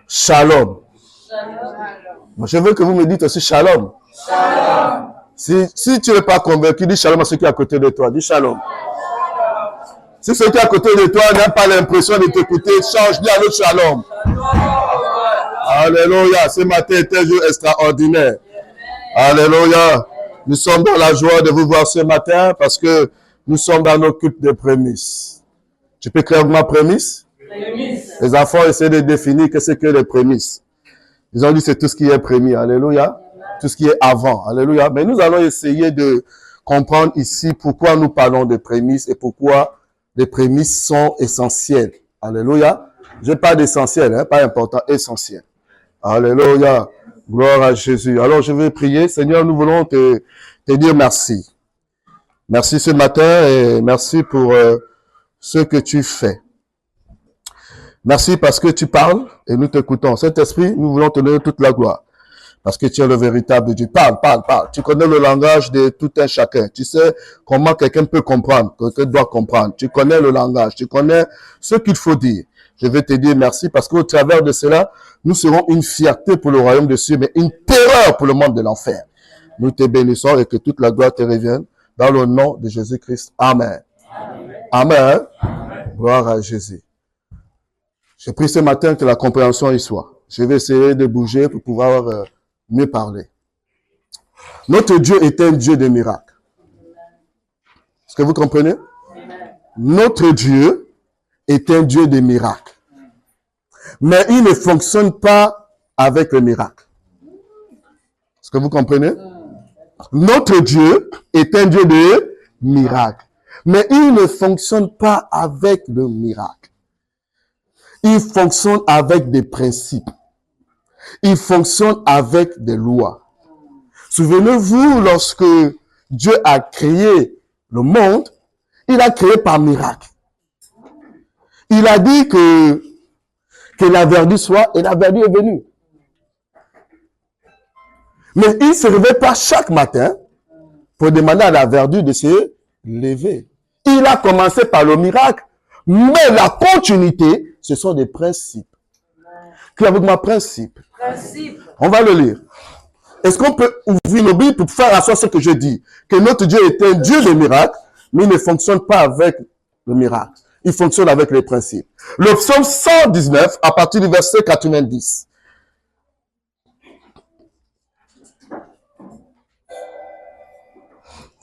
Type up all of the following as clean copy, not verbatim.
Shalom. Moi, je veux que vous me dites aussi shalom. Shalom. Si tu n'es pas convaincu, dis shalom à ceux qui sont à côté de toi. Dis shalom. Si ceux qui sont à côté de toi n'ont pas l'impression de t'écouter, change, dis à l'autre shalom. Alléluia. Ce matin est un jour extraordinaire. Alléluia. Nous sommes dans la joie de vous voir ce matin parce que nous sommes dans nos cultes de prémices. Tu peux clairement prémices? Prémices. Les enfants essaient de définir que c'est que les prémices. Ils ont dit c'est tout ce qui est prémis. Alléluia. Tout ce qui est avant. Alléluia. Mais nous allons essayer de comprendre ici pourquoi nous parlons de prémices et pourquoi les prémices sont essentielles. Alléluia. Je parle d'essentiel, hein, pas important, essentiel. Alléluia. Gloire à Jésus. Alors je vais prier. Seigneur, nous voulons te dire merci. Merci ce matin et merci pour ce que tu fais. Merci parce que tu parles et nous t'écoutons. Saint-Esprit, nous voulons te donner toute la gloire. Parce que tu es le véritable Dieu. Parle, parle, parle. Tu connais le langage de tout un chacun. Tu sais comment quelqu'un peut comprendre, quelqu'un doit comprendre. Tu connais le langage. Tu connais ce qu'il faut dire. Je vais te dire merci parce qu'au travers de cela, nous serons une fierté pour le royaume des cieux, mais une terreur pour le monde de l'enfer. Nous te bénissons et que toute la gloire te revienne dans le nom de Jésus-Christ. Amen. Amen. Amen. Gloire à Jésus. Je prie ce matin que la compréhension y soit. Je vais essayer de bouger pour pouvoir mieux parler. Notre Dieu est un Dieu de miracles. Est-ce que vous comprenez? Notre Dieu est un Dieu de miracles. Mais il ne fonctionne pas avec le miracle. Est-ce que vous comprenez? Notre Dieu est un Dieu de miracles. Mais il ne fonctionne pas avec le miracle. Il fonctionne avec des principes. Il fonctionne avec des lois. Souvenez-vous, lorsque Dieu a créé le monde, il a créé par miracle. Il a dit que la verdure soit, et la verdure est venue. Mais il ne se réveille pas chaque matin pour demander à la verdure de se lever. Il a commencé par le miracle, mais la continuité, ce sont des principes. Qui avec moi, principes? On va le lire. Est-ce qu'on peut ouvrir nos Bibles pour faire asseoir ce que je dis? Que notre Dieu est un Dieu de miracles, mais il ne fonctionne pas avec le miracle. Il fonctionne avec les principes. Le psaume 119, à partir du verset 90.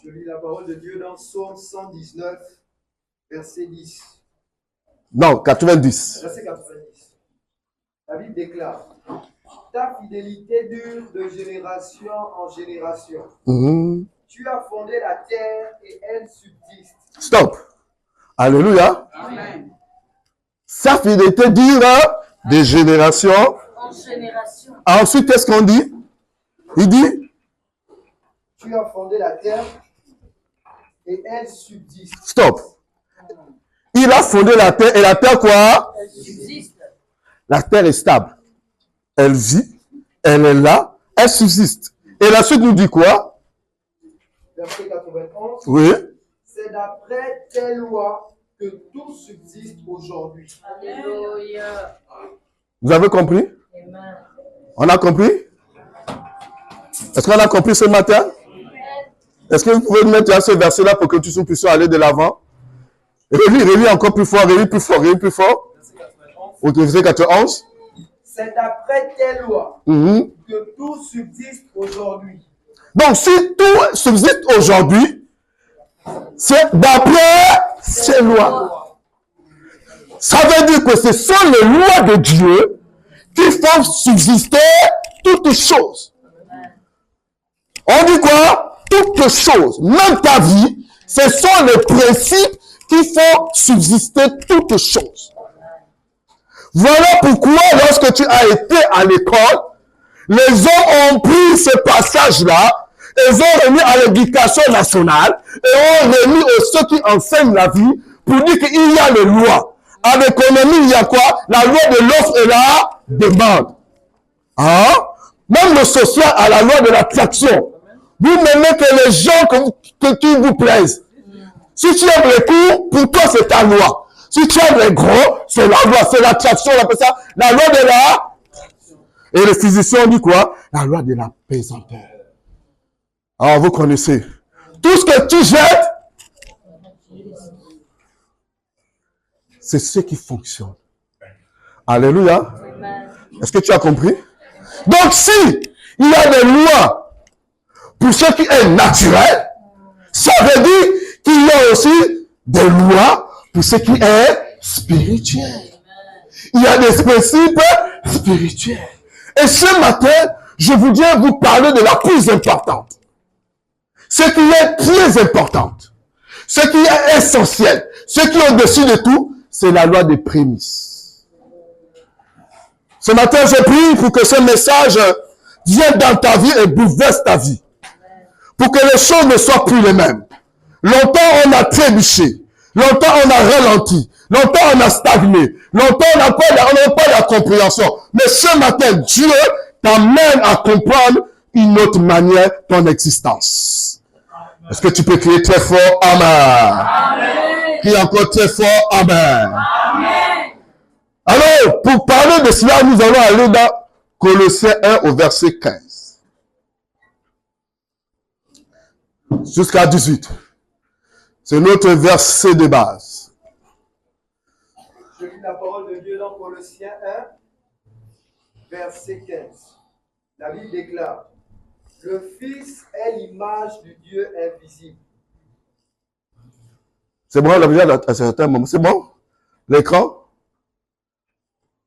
Je lis la parole de Dieu dans psaume 119, verset 10. Non, 90. Verset 90. La Bible déclare: ta fidélité dure de génération en génération. Tu as fondé la terre et elle subsiste. Stop. Alléluia. Amen. Sa fidélité dure de génération En génération. Ensuite, qu'est-ce qu'on dit? Il dit: tu as fondé la terre et elle subsiste. Stop. Il a fondé la terre et la terre quoi? Elle subsiste. La terre est stable. Elle vit, elle est là, elle subsiste. Et la suite nous dit quoi? Verset 91. Oui. C'est d'après tes lois que tout subsiste aujourd'hui. Alléluia. Vous avez compris? Amen. On a compris? Est-ce qu'on a compris ce matin? Est-ce que vous pouvez mettre à ce verset-là pour que nous puissions aller de l'avant? Relis encore plus fort, relis plus fort, relis plus fort. Au verset 91. C'est d'après tes lois que tout subsiste aujourd'hui. Donc, si tout subsiste aujourd'hui, c'est d'après ces lois. Ça veut dire que ce sont les lois de Dieu qui font subsister toutes choses. On dit quoi? Toutes choses, même ta vie, ce sont les principes qui font subsister toutes choses. Voilà pourquoi, lorsque tu as été à l'école, les hommes ont pris ce passage-là, ils ont remis à l'éducation nationale, et ont remis aux ceux qui enseignent la vie, pour dire qu'il y a les lois. En économie, il y a quoi? La loi de l'offre et la demande. Hein? Même le social a la loi de l'attraction. Vous n'aimez que les gens qui vous plaisent. Si tu aimes les cours, pour toi c'est ta loi. Si tu aimes les gros, c'est la loi, c'est l'attraction, on appelle ça la loi de la... Et les physiciens disent quoi? La loi de la pesanteur. Alors, vous connaissez. Tout ce que tu jettes, c'est ce qui fonctionne. Alléluia. Est-ce que tu as compris? Donc, si il y a des lois pour ce qui est naturel, ça veut dire qu'il y a aussi des lois pour ce qui est spirituel. Il y a des principes spirituels. Et ce matin, je voudrais vous parler de la plus importante. Ce qui est très importante. Ce qui est essentiel. Ce qui est au-dessus de tout, c'est la loi des prémices. Ce matin, je prie pour que ce message vienne dans ta vie et bouleverse ta vie. Pour que les choses ne soient plus les mêmes. Longtemps, on a trébuché. Longtemps, on a ralenti. Longtemps, on a stagné. Longtemps, on n'a pas la compréhension. Mais ce matin, Dieu t'amène à comprendre une autre manière ton existence. Est-ce que tu peux crier très fort Amen? Amen. Crie encore très fort Amen. Amen. Alors, pour parler de cela, nous allons aller dans Colossiens 1 au verset 15. Jusqu'à 18. C'est notre verset de base. Je lis la parole de Dieu dans Colossiens 1, verset 15. La Bible déclare: le Fils est l'image du Dieu invisible. C'est bon, là, déjà, à certains moments. C'est bon? L'écran?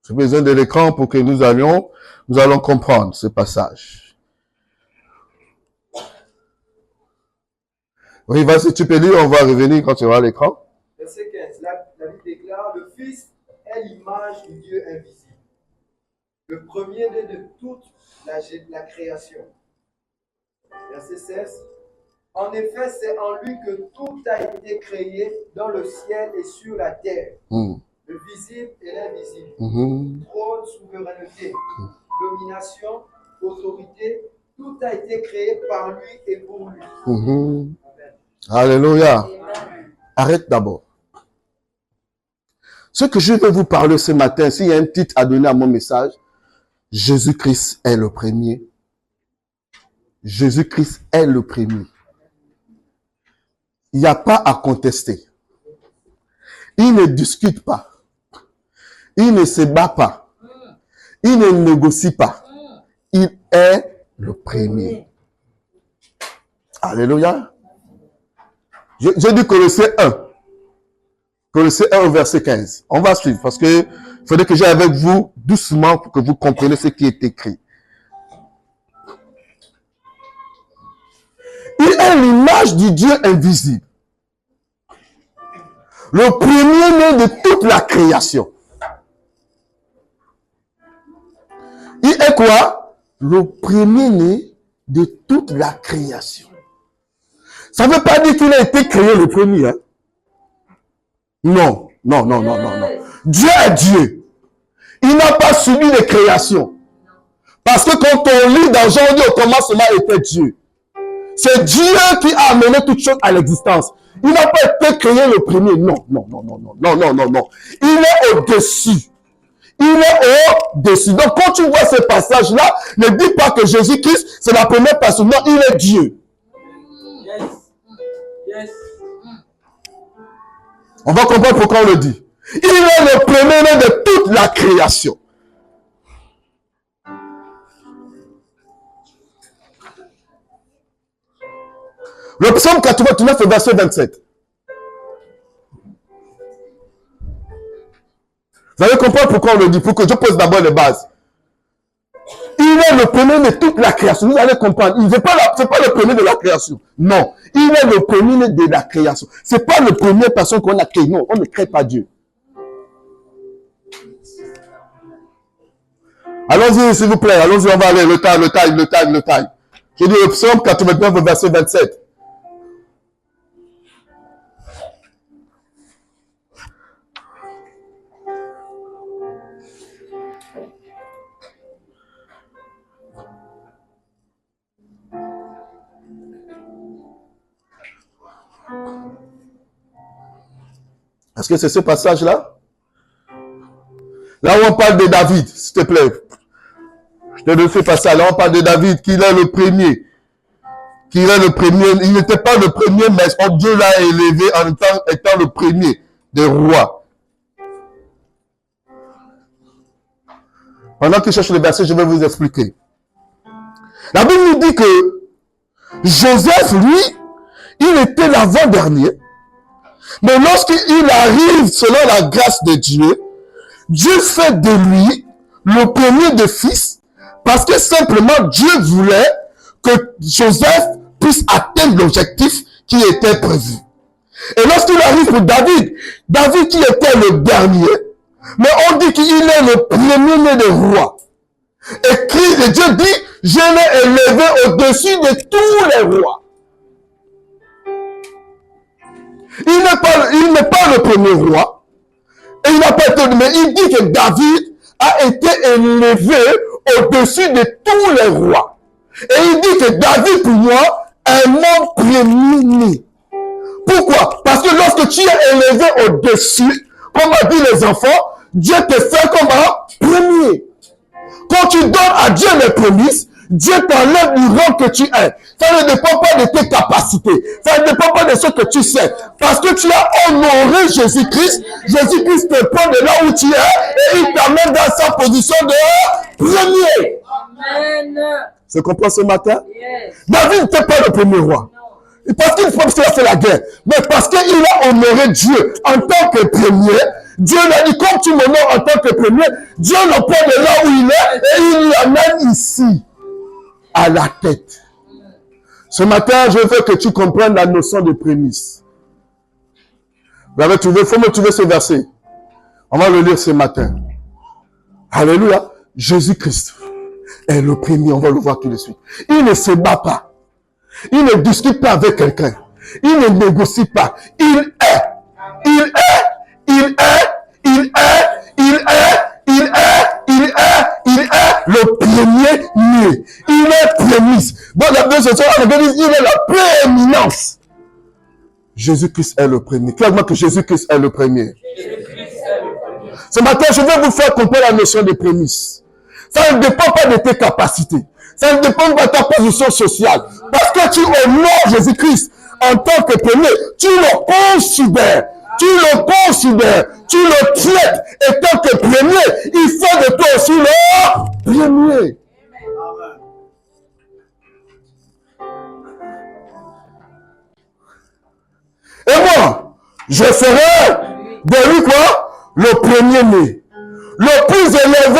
J'ai besoin de l'écran pour que nous allons comprendre ce passage. Oui, vas-y, tu peux lire, on va revenir quand tu auras l'écran. Verset 15. La Bible déclare: le Fils est l'image du Dieu invisible, le premier-né de toute la création. Verset 16. En effet, c'est en lui que tout a été créé dans le ciel et sur la terre, le visible et l'invisible, trône, souveraineté, domination, autorité, tout a été créé par lui et pour lui. Amen. Alléluia. Arrête d'abord. Ce que je veux vous parler ce matin, s'il y a un titre à donner à mon message, Jésus-Christ est le premier. Jésus-Christ est le premier. Il n'y a pas à contester. Il ne discute pas. Il ne se bat pas. Il ne négocie pas. Il est le premier. Alléluia. Je dis Colossiens 1. Colossiens 1 au verset 15. On va suivre parce que il faudrait que j'aille avec vous doucement pour que vous compreniez ce qui est écrit. Il est l'image du Dieu invisible. Le premier-né de toute la création. Il est quoi? Le premier-né de toute la création. Ça ne veut pas dire qu'il a été créé le premier. Hein? Non, non, non, non, non, non. Dieu est Dieu. Il n'a pas subi les créations. Parce que quand on lit dans Jean, on dit au commencement était Dieu. C'est Dieu qui a amené toutes choses à l'existence. Il n'a pas été créé le premier. Non, non, non, non, non, non, non, non, non. Il est au-dessus. Il est au-dessus. Donc, quand tu vois ce passage-là, ne dis pas que Jésus-Christ, c'est la première personne. Non, il est Dieu. Yes. Yes. On va comprendre pourquoi on le dit. Il est le premier de toute la création. Le psaume 89, verset 27. Vous allez comprendre pourquoi on le dit, pour que je pose d'abord les bases. Il est le premier de toute la création. Vous allez comprendre. Il n'est pas, le premier de la création. Non. Il est le premier de la création. Ce n'est pas la première personne qu'on a créée. Non, on ne crée pas Dieu. Allons-y, s'il vous plaît. Allons-y, on va aller. Le time. Je dis le psaume 89, verset 27. Est-ce que c'est ce passage-là? Là où on parle de David, s'il te plaît. Je te donne ce passage-là, on parle de David, qu'il est le premier. Qu'il est le premier. Il n'était pas le premier, mais Dieu l'a élevé en étant le premier des rois. Pendant qu'il cherche le verset, je vais vous expliquer. La Bible nous dit que Joseph, lui, il était l'avant-dernier. Mais lorsqu'il arrive selon la grâce de Dieu, Dieu fait de lui le premier des fils parce que simplement Dieu voulait que Joseph puisse atteindre l'objectif qui était prévu. Et lorsqu'il arrive pour David, David qui était le dernier, mais on dit qu'il est le premier-né des rois. Et Dieu dit, je l'ai élevé au-dessus de tous les rois. Il n'est pas le premier roi. Et il n'a pas été, mais il dit que David a été élevé au-dessus de tous les rois. Et il dit que David, pour moi, est mon premier-né. Pourquoi? Parce que lorsque tu es élevé au-dessus, comme a dit les enfants, Dieu te fait comme un premier. Quand tu donnes à Dieu les prémices, Dieu t'enlève du rang que tu es. Ça ne dépend pas de tes capacités. Ça ne dépend pas de ce que tu sais. Parce que tu as honoré Jésus-Christ. Jésus-Christ te prend de là où tu es et il t'amène dans sa position de premier. Amen. Tu comprends ce matin? Yes. David n'était pas le premier roi. Et parce qu'il faut faire la guerre. Mais parce qu'il a honoré Dieu en tant que premier, Dieu l'a dit, comme tu m'honores en tant que premier, Dieu le prend de là où il est et il l'amène ici, à la tête. Ce matin, je veux que tu comprennes la notion de prémisse. Vous avez trouvé, il faut me trouver ce verset. On va le lire ce matin. Alléluia. Jésus-Christ est le premier, on va le voir tout de suite. Il ne se bat pas. Il ne discute pas avec quelqu'un. Il ne négocie pas. Il est. Il est. Il est. Il est. Il est. Il est. Il est. Il est le premier-né. Il est prémisse. Bon, la deuxième chose, il est la prééminence. Jésus-Christ est le premier. Clairement que Jésus-Christ est le premier. Ce matin, je vais vous faire comprendre la notion de prémisse. Ça ne dépend pas de tes capacités. Ça ne dépend pas de ta position sociale. Parce que tu honores Jésus-Christ en tant que premier, tu le considères. Tu le considères. Tu le traites étant que premier. Il fait de toi aussi le premier. Et moi, je serai de lui quoi? Le premier-né. Le plus élevé.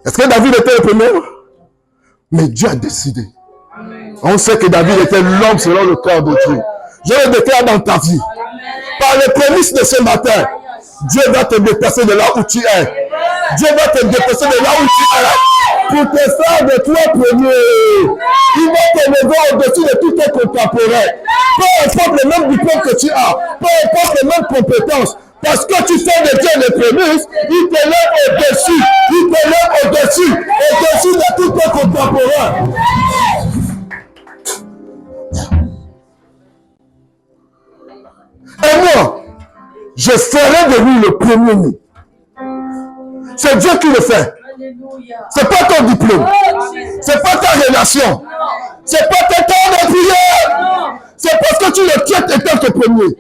Est-ce que David était le premier? Mais Dieu a décidé. On sait que David était l'homme selon le cœur de Dieu. Je le déclare dans ta vie. Par les prémices de ce matin, Dieu va te déplacer de là où tu es. Dieu va te déplacer de là où tu es. Pour te faire de toi premier. Il va te lever au-dessus de tous tes contemporains. Peu importe le même diplôme que tu as. Peu importe les mêmes compétences. Parce que tu fais de Dieu les prémices, il te lève au-dessus. Il te lève au-dessus. Au-dessus de tous tes contemporains. Et moi, je ferai de lui le premier-né. C'est Dieu qui le fait. C'est pas ton diplôme. C'est pas ta relation. C'est pas tes temps de prière. C'est parce que tu le traites étant que premier.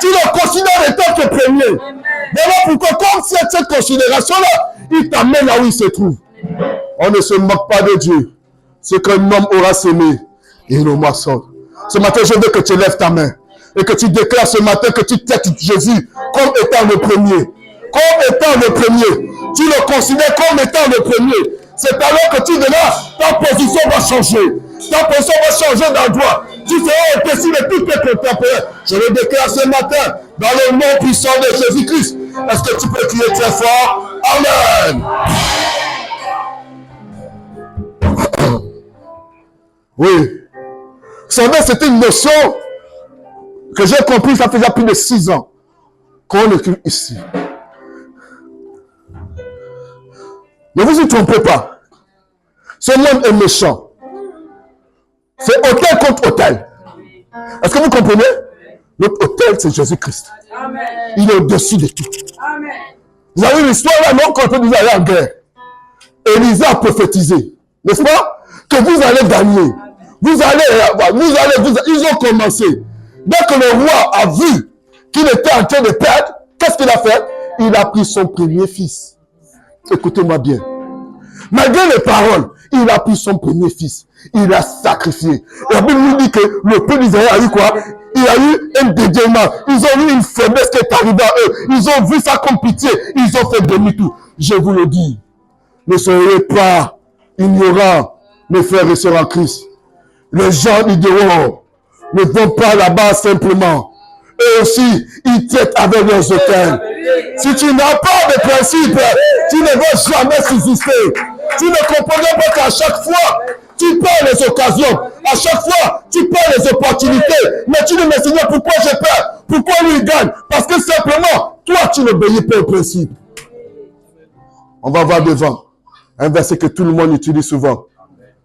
Tu le considères étant que premier. Voilà pourquoi, comme cette considération-là, il t'amène là où il se trouve. On ne se moque pas de Dieu. Ce qu'un homme aura semé, il le moissonne. Ce matin, je veux que tu lèves ta main et que tu déclares ce matin que tu traites Jésus comme étant le premier. Comme étant le premier. Tu le considères comme étant le premier. C'est alors que tu verras, ta position va changer. Ta position va changer dans toi. Tu seras au-dessus de tous tes contemporains. Je le déclare ce matin, dans le nom puissant de Jésus-Christ. Est-ce que tu peux crier très fort? Amen. Oui. Vous savez, c'était une notion que j'ai compris, ça faisait plus de 6 ans qu'on écrit ici. Ne vous y trompez pas. Ce monde est méchant. C'est hôtel contre hôtel. Est-ce que vous comprenez? Notre autel, c'est Jésus-Christ. Amen. Il est au-dessus de tout. Amen. Vous avez l'histoire là, non, quand vous allez en guerre. Élisée a prophétisé, n'est-ce pas? Que vous allez gagner. Ils ont commencé. Dès que le roi a vu qu'il était en train de perdre, qu'est-ce qu'il a fait? Il a pris son premier fils. Écoutez-moi bien. Malgré les paroles, il a pris son premier fils. Il a sacrifié. La Bible nous dit que le peuple d'Israël a eu quoi? Il y a eu un dédaiement. Ils ont eu une faiblesse qui est arrivée à eux. Ils ont vu ça comme pitié. Ils ont fait demi-tour. Je vous le dis. Ne soyez pas ignorants, mes frères et sœurs en Christ. Les gens du dehors ne vont pas là-bas simplement. Eux aussi, ils traitent avec leurs autels. Si tu n'as pas de principe, tu ne vas jamais subsister. Tu ne comprends pas qu'à chaque fois, tu perds les occasions. À chaque fois, tu perds les opportunités. Mais tu ne me dis pas pourquoi je perds. Pourquoi lui il gagne? Parce que simplement, toi, tu n'obéis pas au principe. On va voir devant. Un verset que tout le monde utilise souvent.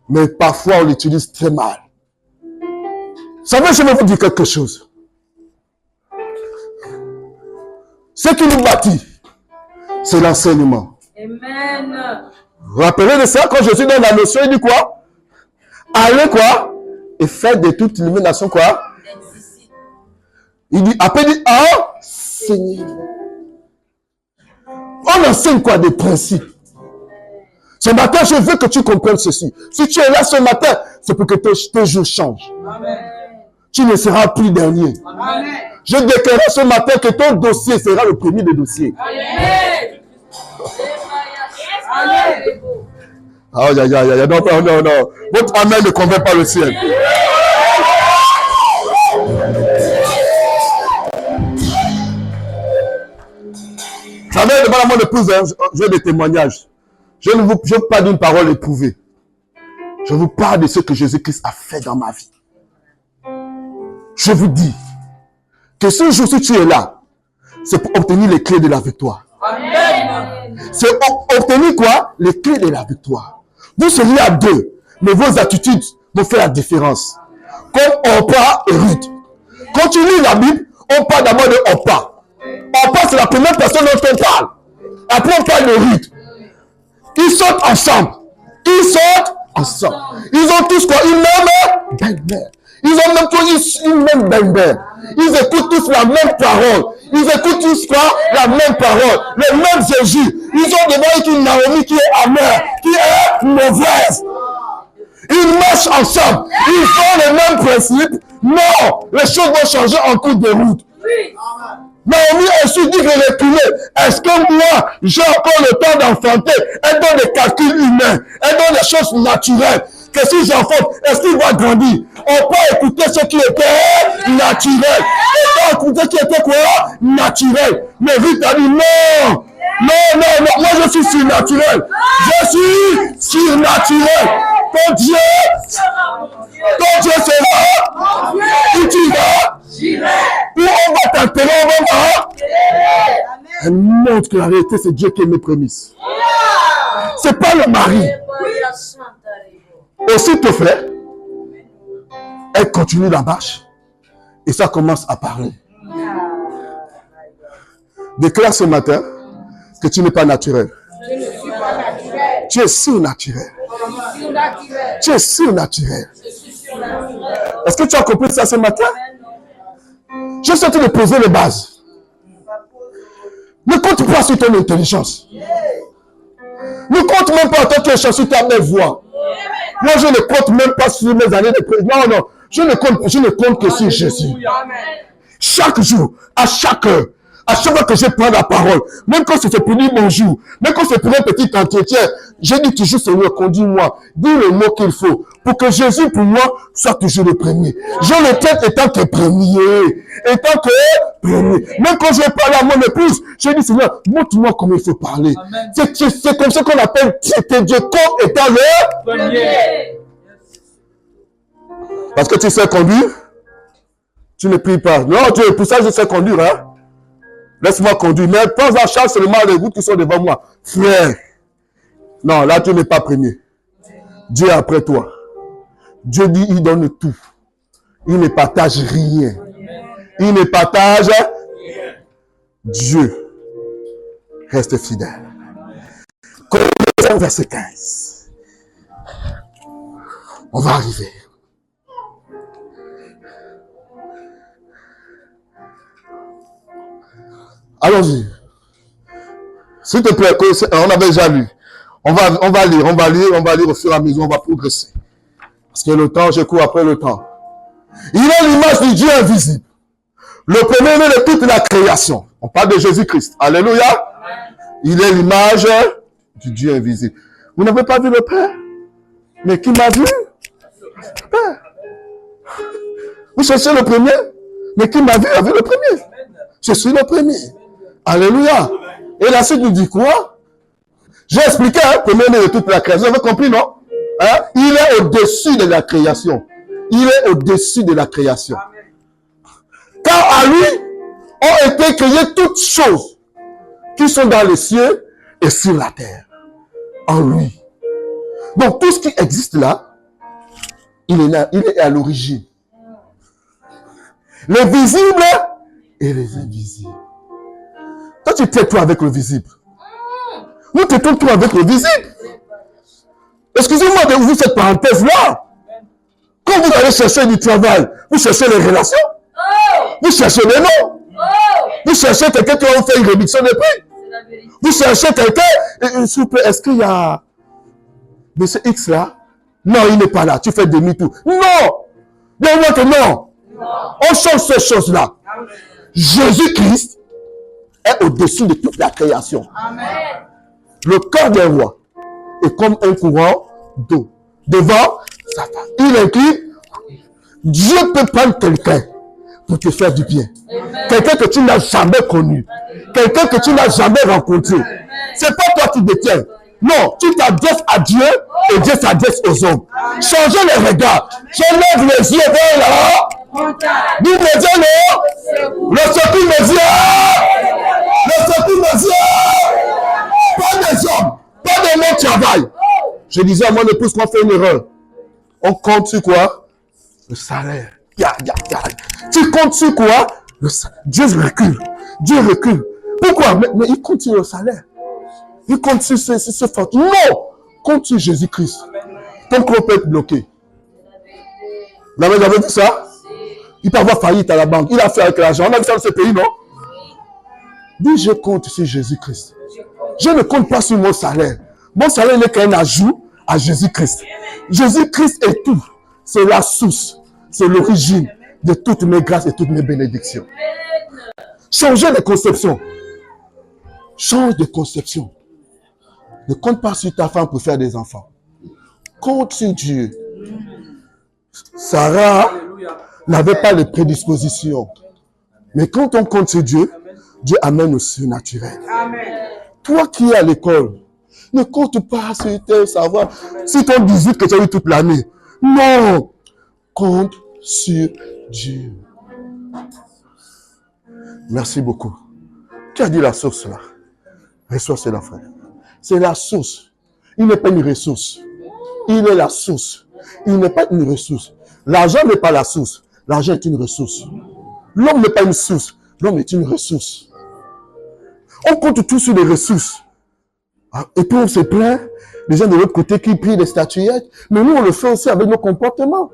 Mais parfois, on l'utilise très mal. Vous savez, je vais vous dire quelque chose. Ce qui nous bâtit, c'est l'enseignement. Amen. Vous vous rappelez de ça quand Jésus donne la notion, il dit quoi? Allez quoi? Et faites de toute illumination quoi? Il dit, après il dit, enseignez. On enseigne quoi? Des principes. Ce matin, je veux que tu comprennes ceci. Si tu es là ce matin, c'est pour que tes jours changent. Amen. Tu ne seras plus dernier. Amen. Je déclare ce matin que ton dossier sera le premier des dossiers. Amen. Amen. Non. Votre amen ne convainc pas le ciel. Vous savez, devant mon épouse, j'ai des témoignages. Je ne vous parle pas d'une parole éprouvée. Je vous parle de ce que Jésus-Christ a fait dans ma vie. Je vous dis que ce jour, si tu es là, c'est pour obtenir les clés de la victoire. Amen. C'est pour obtenir quoi? Les clés de la victoire. Vous seriez à deux, mais vos attitudes vont faire la différence. Comme Orpa et Ruth. Quand tu lis la Bible, on parle d'abord de Orpa. Orpa, c'est la première personne dont on parle. Après, on parle de Ruth. Ils sortent ensemble. Ils ont tous quoi? Une même belle-mère. Ils ont même tous une même belle-mère. Ils écoutent tous la même parole. Ils écoutent tous quoi? La même parole. Le même Jésus. Ils ont devant eux une Naomi qui est amère, qui est mauvaise. Ils marchent ensemble. Ils ont le même principe. Non, les choses vont changer en cours de route. Naomi a su dire de reculer. Est-ce que moi, j'ai encore le temps d'enfanter? Elle donne des calculs humains. Elle donne des choses naturelles. Que si j'enfante, est-ce qu'il va grandir? On peut écouter ce qui était naturel. On peut écouter ce qui était quoi? Naturel. Mais Ruth a dit non. Non. Moi, je suis surnaturel. Je suis surnaturel. Ton Dieu sera. Où tu vas? Où on va t'enterrer, on va. Elle montre que la réalité, c'est Dieu qui est mes prémices. C'est pas le mari. Aussitôt fait, elle continue la marche et ça commence à parler. Déclare ce matin que tu n'es pas naturel. Tu es surnaturel. Tu es surnaturel. Est-ce que tu as compris ça ce matin? Je suis en train de poser les bases. Ne compte pas sur ton intelligence. Ne compte même pas en tant que sur ta belle voix. Moi, je ne compte même pas sur mes années de président. Non. Je ne compte que sur Jésus. Chaque jour, à chaque heure, à chaque fois que je prends la parole, même quand c'est pour dire bonjour, même quand c'est pour un petit entretien, je dis toujours, Seigneur, conduis-moi, dis le mot qu'il faut, pour que Jésus, pour moi, soit toujours le premier. Je le traite étant que premier. Même quand je parle à mon épouse, je dis, Seigneur, montre-moi comment il faut parler. C'est comme ça qu'on appelle traiter Dieu comme étant le premier. Parce que tu sais conduire, tu ne pries pas. Non, pour ça je sais conduire, hein. Laisse-moi conduire. Mais prends en charge seulement les routes qui sont devant moi. Frère. Non, là, tu n'es pas premier. Dieu est après toi. Dieu dit, il donne tout. Il ne partage rien. Il ne partage rien. Dieu reste fidèle. Colossiens verset 15. On va arriver. Allons-y. S'il te plaît, on avait déjà lu. On va lire au fur et à mesure, on va progresser. Parce que le temps, je cours après le temps. Il est l'image du Dieu invisible. Le premier-né de toute la création. On parle de Jésus-Christ. Alléluia. Il est l'image du Dieu invisible. Vous n'avez pas vu le Père? Mais qui m'a vu? Le Père. Vous cherchez le premier? Mais qui m'a vu a vu le premier. Je suis le premier. Alléluia. Et la suite nous dit quoi? J'ai expliqué, premier-né de toute la création. Vous avez compris, non? Il est au-dessus de la création. Il est au-dessus de la création. Car à lui ont été créées toutes choses qui sont dans les cieux et sur la terre. En lui. Donc tout ce qui existe là, il est là, il est à l'origine. Les visibles et les invisibles. Toi tu tais-toi avec le visible. Nous tais-toi avec le visible. Excusez-moi de vous cette parenthèse-là. Quand vous allez chercher du travail, vous cherchez les relations. Vous cherchez les noms. Vous cherchez quelqu'un qui va vous faire une réduction de prix. Vous cherchez quelqu'un. S'il vous plaît, est-ce qu'il y a Monsieur X là? Non, il n'est pas là. Tu fais demi-tour. Non! Dis-moi que non. On change ces choses-là. Jésus-Christ est au-dessus de toute la création. Amen. Le cœur d'un roi est comme un courant d'eau devant sa femme. Il inclut. Dieu peut prendre quelqu'un pour te faire du bien. Quelqu'un que tu n'as jamais connu. Quelqu'un que tu n'as jamais rencontré. C'est pas toi qui détiens. Non, tu t'adresses à Dieu et Dieu s'adresse aux hommes. Changez les regards. Je lève les yeux vers là. Dis le Dieu, non. Le secours me vient. Le secours me vient. Pas des hommes. Pas de mon travail. Je disais à mon épouse qu'on fait une erreur. On compte sur quoi? Le salaire. Tu comptes sur quoi? Dieu recule. Dieu recule. Pourquoi? Mais il compte sur le salaire. Il compte sur ce fort. Non! Compte sur Jésus-Christ. Ton compte peut être bloqué. Vous avez vu ça? Il peut avoir faillite à la banque. Il a fait avec l'argent. On a vu ça dans ce pays, non? Dis, je compte sur Jésus-Christ. Je ne compte pas sur mon salaire. Mon salaire n'est qu'un ajout à Jésus-Christ. Jésus-Christ est tout. C'est la source. C'est l'origine de toutes mes grâces et toutes mes bénédictions. Changez de conception. Change de conception. Ne compte pas sur ta femme pour faire des enfants. Compte sur Dieu. Sarah n'avait pas les prédispositions. Mais quand on compte sur Dieu, Dieu amène au surnaturel. Toi qui es à l'école, ne compte pas sur tes savoirs, sur ton 18 que tu as eu toute l'année. Non! Compte sur Dieu. Merci beaucoup. Tu as dit la source là. Ressource, c'est la frère. C'est la source. Il n'est pas une ressource. Il est la source. Il n'est pas une ressource. L'argent n'est pas la source. L'argent est une ressource. L'homme n'est pas une source. L'homme est une ressource. On compte tout sur les ressources. Et puis on se plaint, les gens de l'autre côté qui prient des statuettes. Mais nous, on le fait aussi avec nos comportements.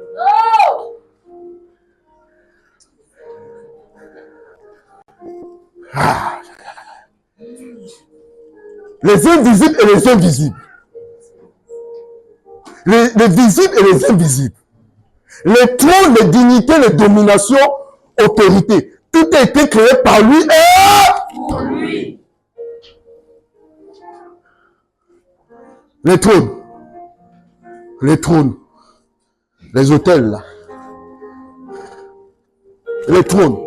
Les invisibles et les invisibles. Les visibles et les invisibles. Les trônes, les dignités, les dominations, autorités. Tout a été créé par lui et pour lui. Les trônes, les hôtels là. Les trônes.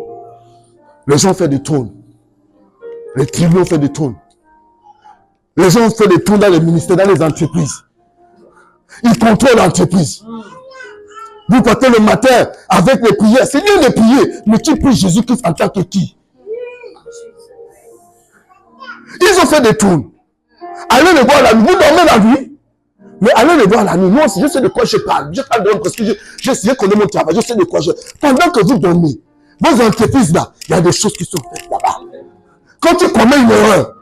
Les gens font des trônes. Les tribunaux font des trônes. Les gens font des trônes dans les ministères, dans les entreprises. Ils contrôlent l'entreprise. Vous partez le matin avec les prières. C'est bien de prier, mais tu pries Jésus-Christ en tant que qui? Ils ont fait des trônes. Allez le voir la nuit. Vous dormez la nuit. Mais allez le voir la nuit. Moi aussi, je sais de quoi je parle. Je parle de l'homme parce que je connais mon travail. Je sais de quoi je... Pendant que vous dormez, vos entreprises là, il y a des choses qui sont faites là-bas. Quand tu commets une erreur,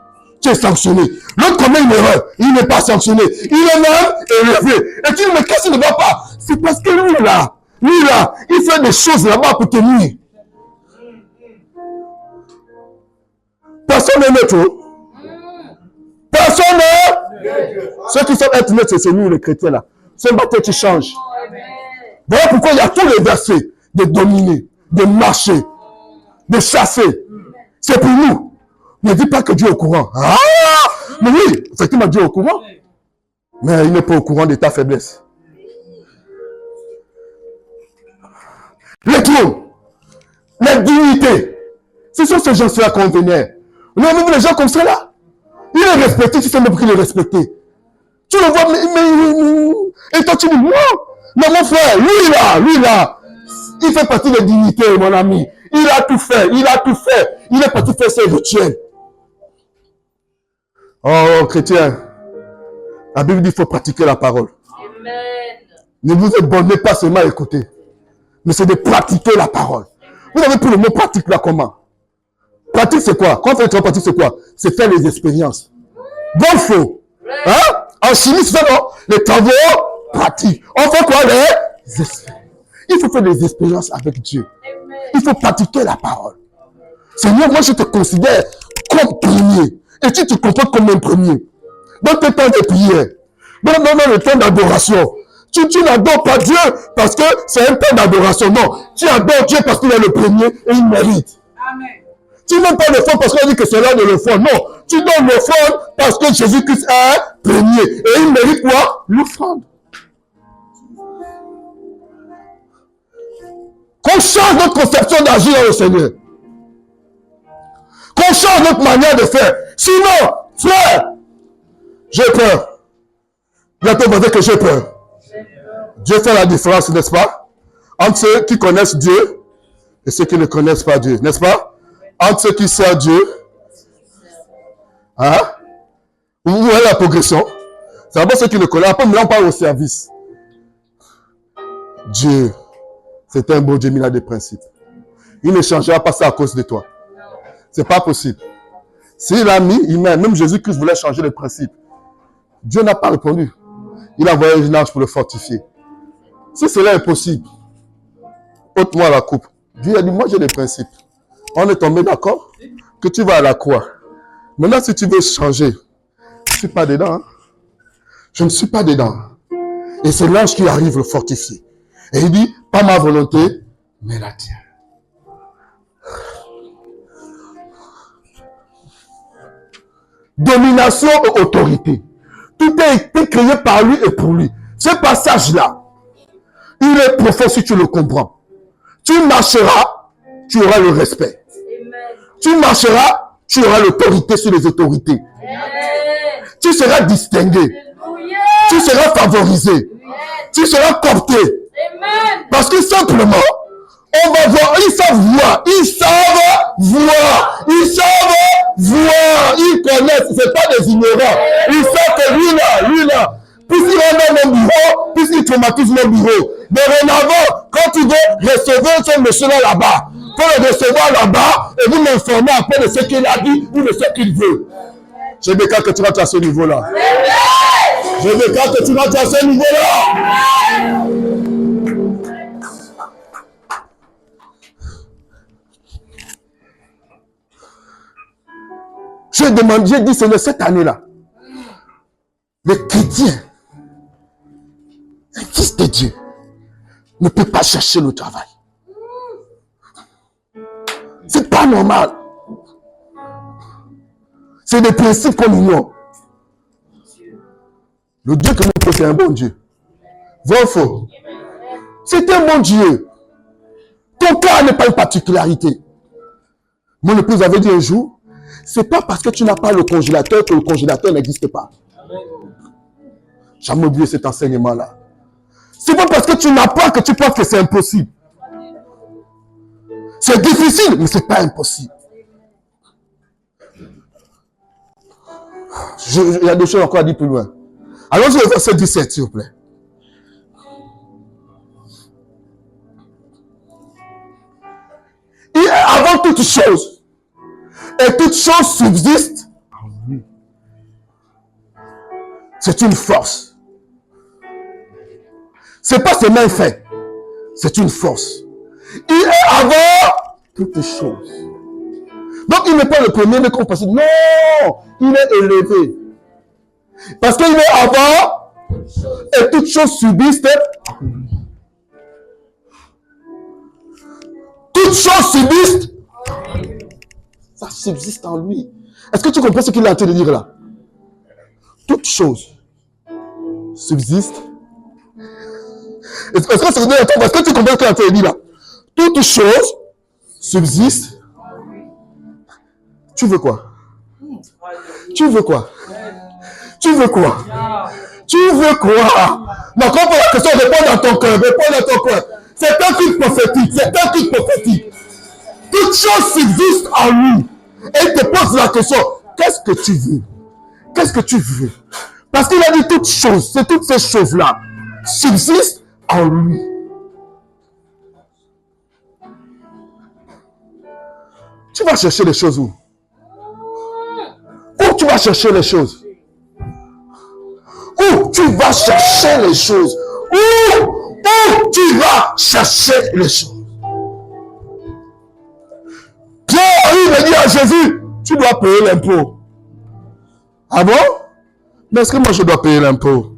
tu es sanctionné. L'autre commet une erreur, il n'est pas sanctionné. Il est même élevé. Et tu dis, mais qu'est-ce qui ne va pas? C'est parce que lui là, il fait des choses là-bas pour te nuire. Personne n'est neutre. Personne n'est. Ceux qui sont être neutres, c'est nous les chrétiens là. Ce matin, tu changes. Voilà pourquoi il y a tous les versets de dominer, de marcher, de chasser. C'est pour nous. Ne dis pas que Dieu est au courant. Ah! Mais oui, effectivement, Dieu est au courant. Mais il n'est pas au courant de ta faiblesse. Les trônes, les dignités, ce sont ces gens-là qu'on vénère. Nous avons vu les gens comme ça là. Il est respecté, tu sais même qu'il est respecté. Tu le vois, mais et toi tu dis, moi, mais mon frère, lui là, il fait partie des dignités, mon ami. Il a tout fait. Il est parti faire ses rituels. Oh, chrétien, la Bible dit qu'il faut pratiquer la parole. Amen. Ne vous abonnez pas seulement à écouter, mais c'est de pratiquer la parole. Vous avez pris le mot pratique là comment? Pratique c'est quoi? Quand on fait le travail pratique c'est quoi? C'est faire les expériences. Bon faux. Hein? En chimie c'est ça non? Les travaux pratiques. On fait quoi? Les expériences. Il faut faire des expériences avec Dieu. Il faut pratiquer la parole. Seigneur, moi je te considère comme premier. Et tu te comportes comme un premier. Dans tes temps de prière, dans le temps d'adoration, tu n'adores pas Dieu parce que c'est un temps d'adoration. Non, tu adores Dieu parce qu'il est le premier et il mérite. Amen. Tu n'aimes pas l'offrande parce qu'on dit que c'est l'heure de l'offrande. Non, tu donnes l'offrande parce que Jésus-Christ est premier. Et il mérite quoi? L'offrande. Qu'on change notre conception d'agir dans le Seigneur. Qu'on change notre manière de faire. Sinon, frère, j'ai peur. Bientôt, vous dire que j'ai peur. Dieu fait la différence, n'est-ce pas? Entre ceux qui connaissent Dieu et ceux qui ne connaissent pas Dieu, n'est-ce pas? Entre ceux qui servent Dieu. Hein? Vous voyez la progression? C'est d'abord ceux qui ne connaissent pas, mais là on parle au service. Dieu, c'est un beau Dieu, mais il a des principes. Il ne changera pas ça à cause de toi. C'est pas possible. S'il a mis, il met. Même Jésus-Christ voulait changer les principes. Dieu n'a pas répondu. Il a envoyé un ange pour le fortifier. Si cela est possible, ôte-moi la coupe. Dieu a dit, moi j'ai des principes. On est tombé d'accord que tu vas à la croix. Maintenant, si tu veux changer, je ne suis pas dedans. Hein? Je ne suis pas dedans. Et c'est l'ange qui arrive le fortifier. Et il dit, pas ma volonté, mais la tienne. Domination et autorité. Tout a été créé par lui et pour lui. Ce passage-là, il est profond si tu le comprends. Tu marcheras, tu auras le respect. Amen. Tu marcheras, tu auras l'autorité sur les autorités. Amen. Tu seras distingué. Amen. Tu seras favorisé. Amen. Tu seras coopté. Amen. Parce que simplement, on va voir, ils savent voir, ils connaissent, c'est pas des ignorants. Ils savent que lui là, puisqu'il est dans mon bureau, puisqu'il traumatise mon bureau. Dorénavant, quand tu veux recevoir ce monsieur-là là-bas, faut le recevoir là-bas et vous m'informez après de ce qu'il a dit ou de ce qu'il veut. Je déclare que tu vas à ce niveau-là. Je déclare que tu vas à ce niveau-là. J'ai dit, c'est cette année-là. Le chrétien, un fils de Dieu, ne peut pas chercher le travail. C'est pas normal. C'est des principes qu'on ignore. Le Dieu que nous prenons, c'est un bon Dieu. Vrai ou faux? C'est un bon Dieu. Ton cas n'est pas une particularité. Mon épouse avait dit un jour, c'est pas parce que tu n'as pas le congélateur que le congélateur n'existe pas. J'ai jamais oublié cet enseignement-là. C'est pas parce que tu n'as pas que tu penses que c'est impossible. C'est difficile, mais c'est pas impossible. Il y a des choses encore à dire plus loin. Allons-y au verset 17, s'il vous plaît. Il est avant toute chose. Et toute chose subsiste en lui. C'est une force. C'est pas seulement un fait. C'est une force. Il est avant toutes choses. Donc il n'est pas le premier, mais qu'on pense. Non, il est élevé. Parce qu'il est avant et toutes choses subsistent en lui. Toutes choses subsistent. Ça subsiste en lui. Est-ce que tu comprends ce qu'il est en train de dire là? Toutes choses subsistent. Est-ce que tu comprends ce qu'il est en train de dire là? Toutes choses subsistent. Tu veux quoi? Tu veux quoi? Tu veux quoi? Tu veux quoi? Non, quand on pose la question, réponds dans ton cœur. Réponds dans ton cœur. C'est un truc prophétique. C'est un truc prophétique. Toute chose subsiste en lui. Et il te pose la question, qu'est-ce que tu veux? Qu'est-ce que tu veux? Parce qu'il a dit toutes choses. C'est toutes ces choses-là subsistent en lui. Tu vas chercher les choses où? Où tu vas chercher les choses? Où tu vas chercher les choses? Où tu vas chercher les choses? Pierre, il me dit à Jésus, tu dois payer l'impôt. Ah bon? Mais est-ce que moi je dois payer l'impôt?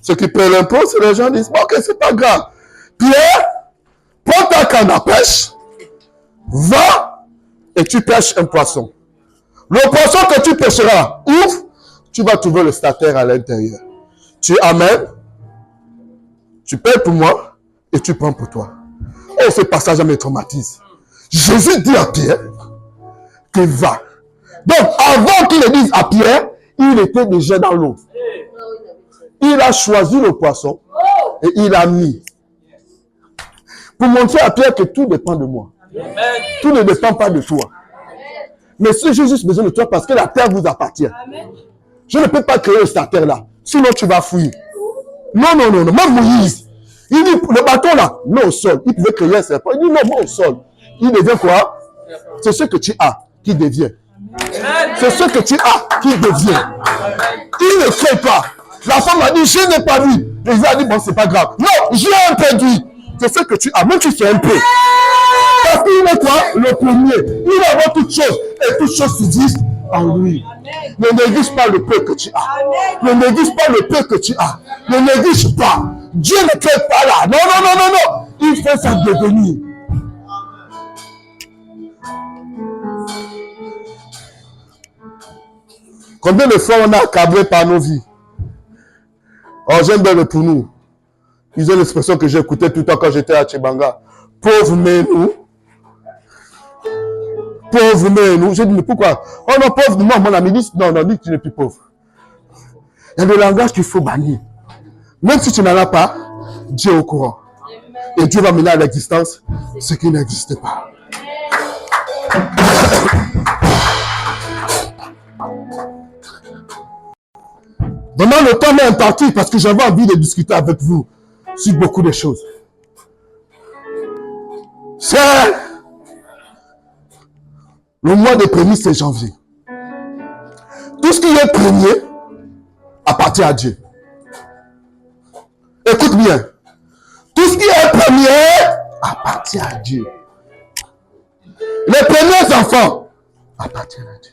Ceux qui payent l'impôt, c'est les gens qui disent, ok, c'est pas grave. Pierre, prends ta canne à pêche, va et tu pêches un poisson. Le poisson que tu pêcheras, ouvre, tu vas trouver le stataire à l'intérieur. Tu amènes, tu payes pour moi et tu prends pour toi. Oh, ce passage me traumatise. Jésus dit à Pierre qu'il va. Donc, avant qu'il le dise à Pierre, il était déjà dans l'eau. Il a choisi le poisson et il a mis. Pour montrer à Pierre que tout dépend de moi. Tout ne dépend pas de toi. Mais si j'ai juste besoin de toi parce que la terre vous appartient. Je ne peux pas créer cette terre-là. Sinon, tu vas fuir. Non. Moi, Moïse, il dit, le bâton là, non au sol. Il pouvait créer un serpent. Il dit, non au sol. Il devient quoi? C'est ce que tu as qui devient. C'est ce que tu as qui devient. Il ne crée pas. La femme a dit, je n'ai pas vu. Jésus a dit, bon, c'est pas grave. Non, j'ai un peu dit. C'est ce que tu as. Même si c'est un peu. Parce qu'il est quoi? Le premier. Il a avant toutes choses. Et toutes choses subsistent en lui. Ne néglige pas le peu que tu as. Ne néglige pas le peu que tu as. Ne néglige pas. Dieu ne crée pas là. Non. Il fait ça devenir. Combien de fois on a accablé par nos vies? Oh, j'aime bien le pour nous. Ils ont l'expression que j'ai écoutée tout le temps quand j'étais à Tchibanga. Pauvre mais nous. Pauvre mais nous. J'ai dit, mais pourquoi? Oh non, pauvre, moi, mon ami dit, non, dis que tu n'es plus pauvre. Il y a des langages qu'il faut bannir. Même si tu n'en as pas, Dieu est au courant. Et Dieu va mener à l'existence ce qui n'existe pas. Vraiment, le temps m'est imparti parce que j'avais envie de discuter avec vous sur beaucoup de choses. C'est le mois des prémices, c'est janvier. Tout ce qui est premier appartient à Dieu. Écoute bien. Tout ce qui est premier appartient à Dieu. Les premiers enfants appartiennent à Dieu.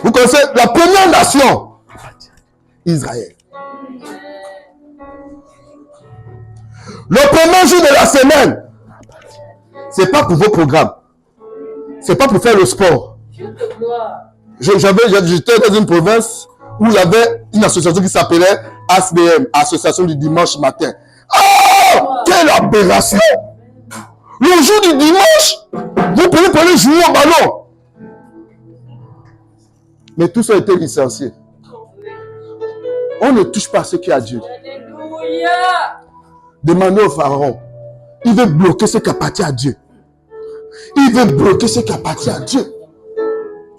Vous connaissez la première nation? Israël. Le premier jour de la semaine, c'est pas pour vos programmes. C'est pas pour faire le sport. J'étais dans une province où il y avait une association qui s'appelait ASBM, Association du dimanche matin. Oh! Quelle aberration! Le jour du dimanche, vous pouvez prendre jouer au ballon. Mais tous ont été licenciés. On ne touche pas à ce qui est à Dieu. Alléluia. Demandez au Pharaon. Il veut bloquer ce qui appartient à Dieu. Il veut bloquer ce qui appartient à Dieu.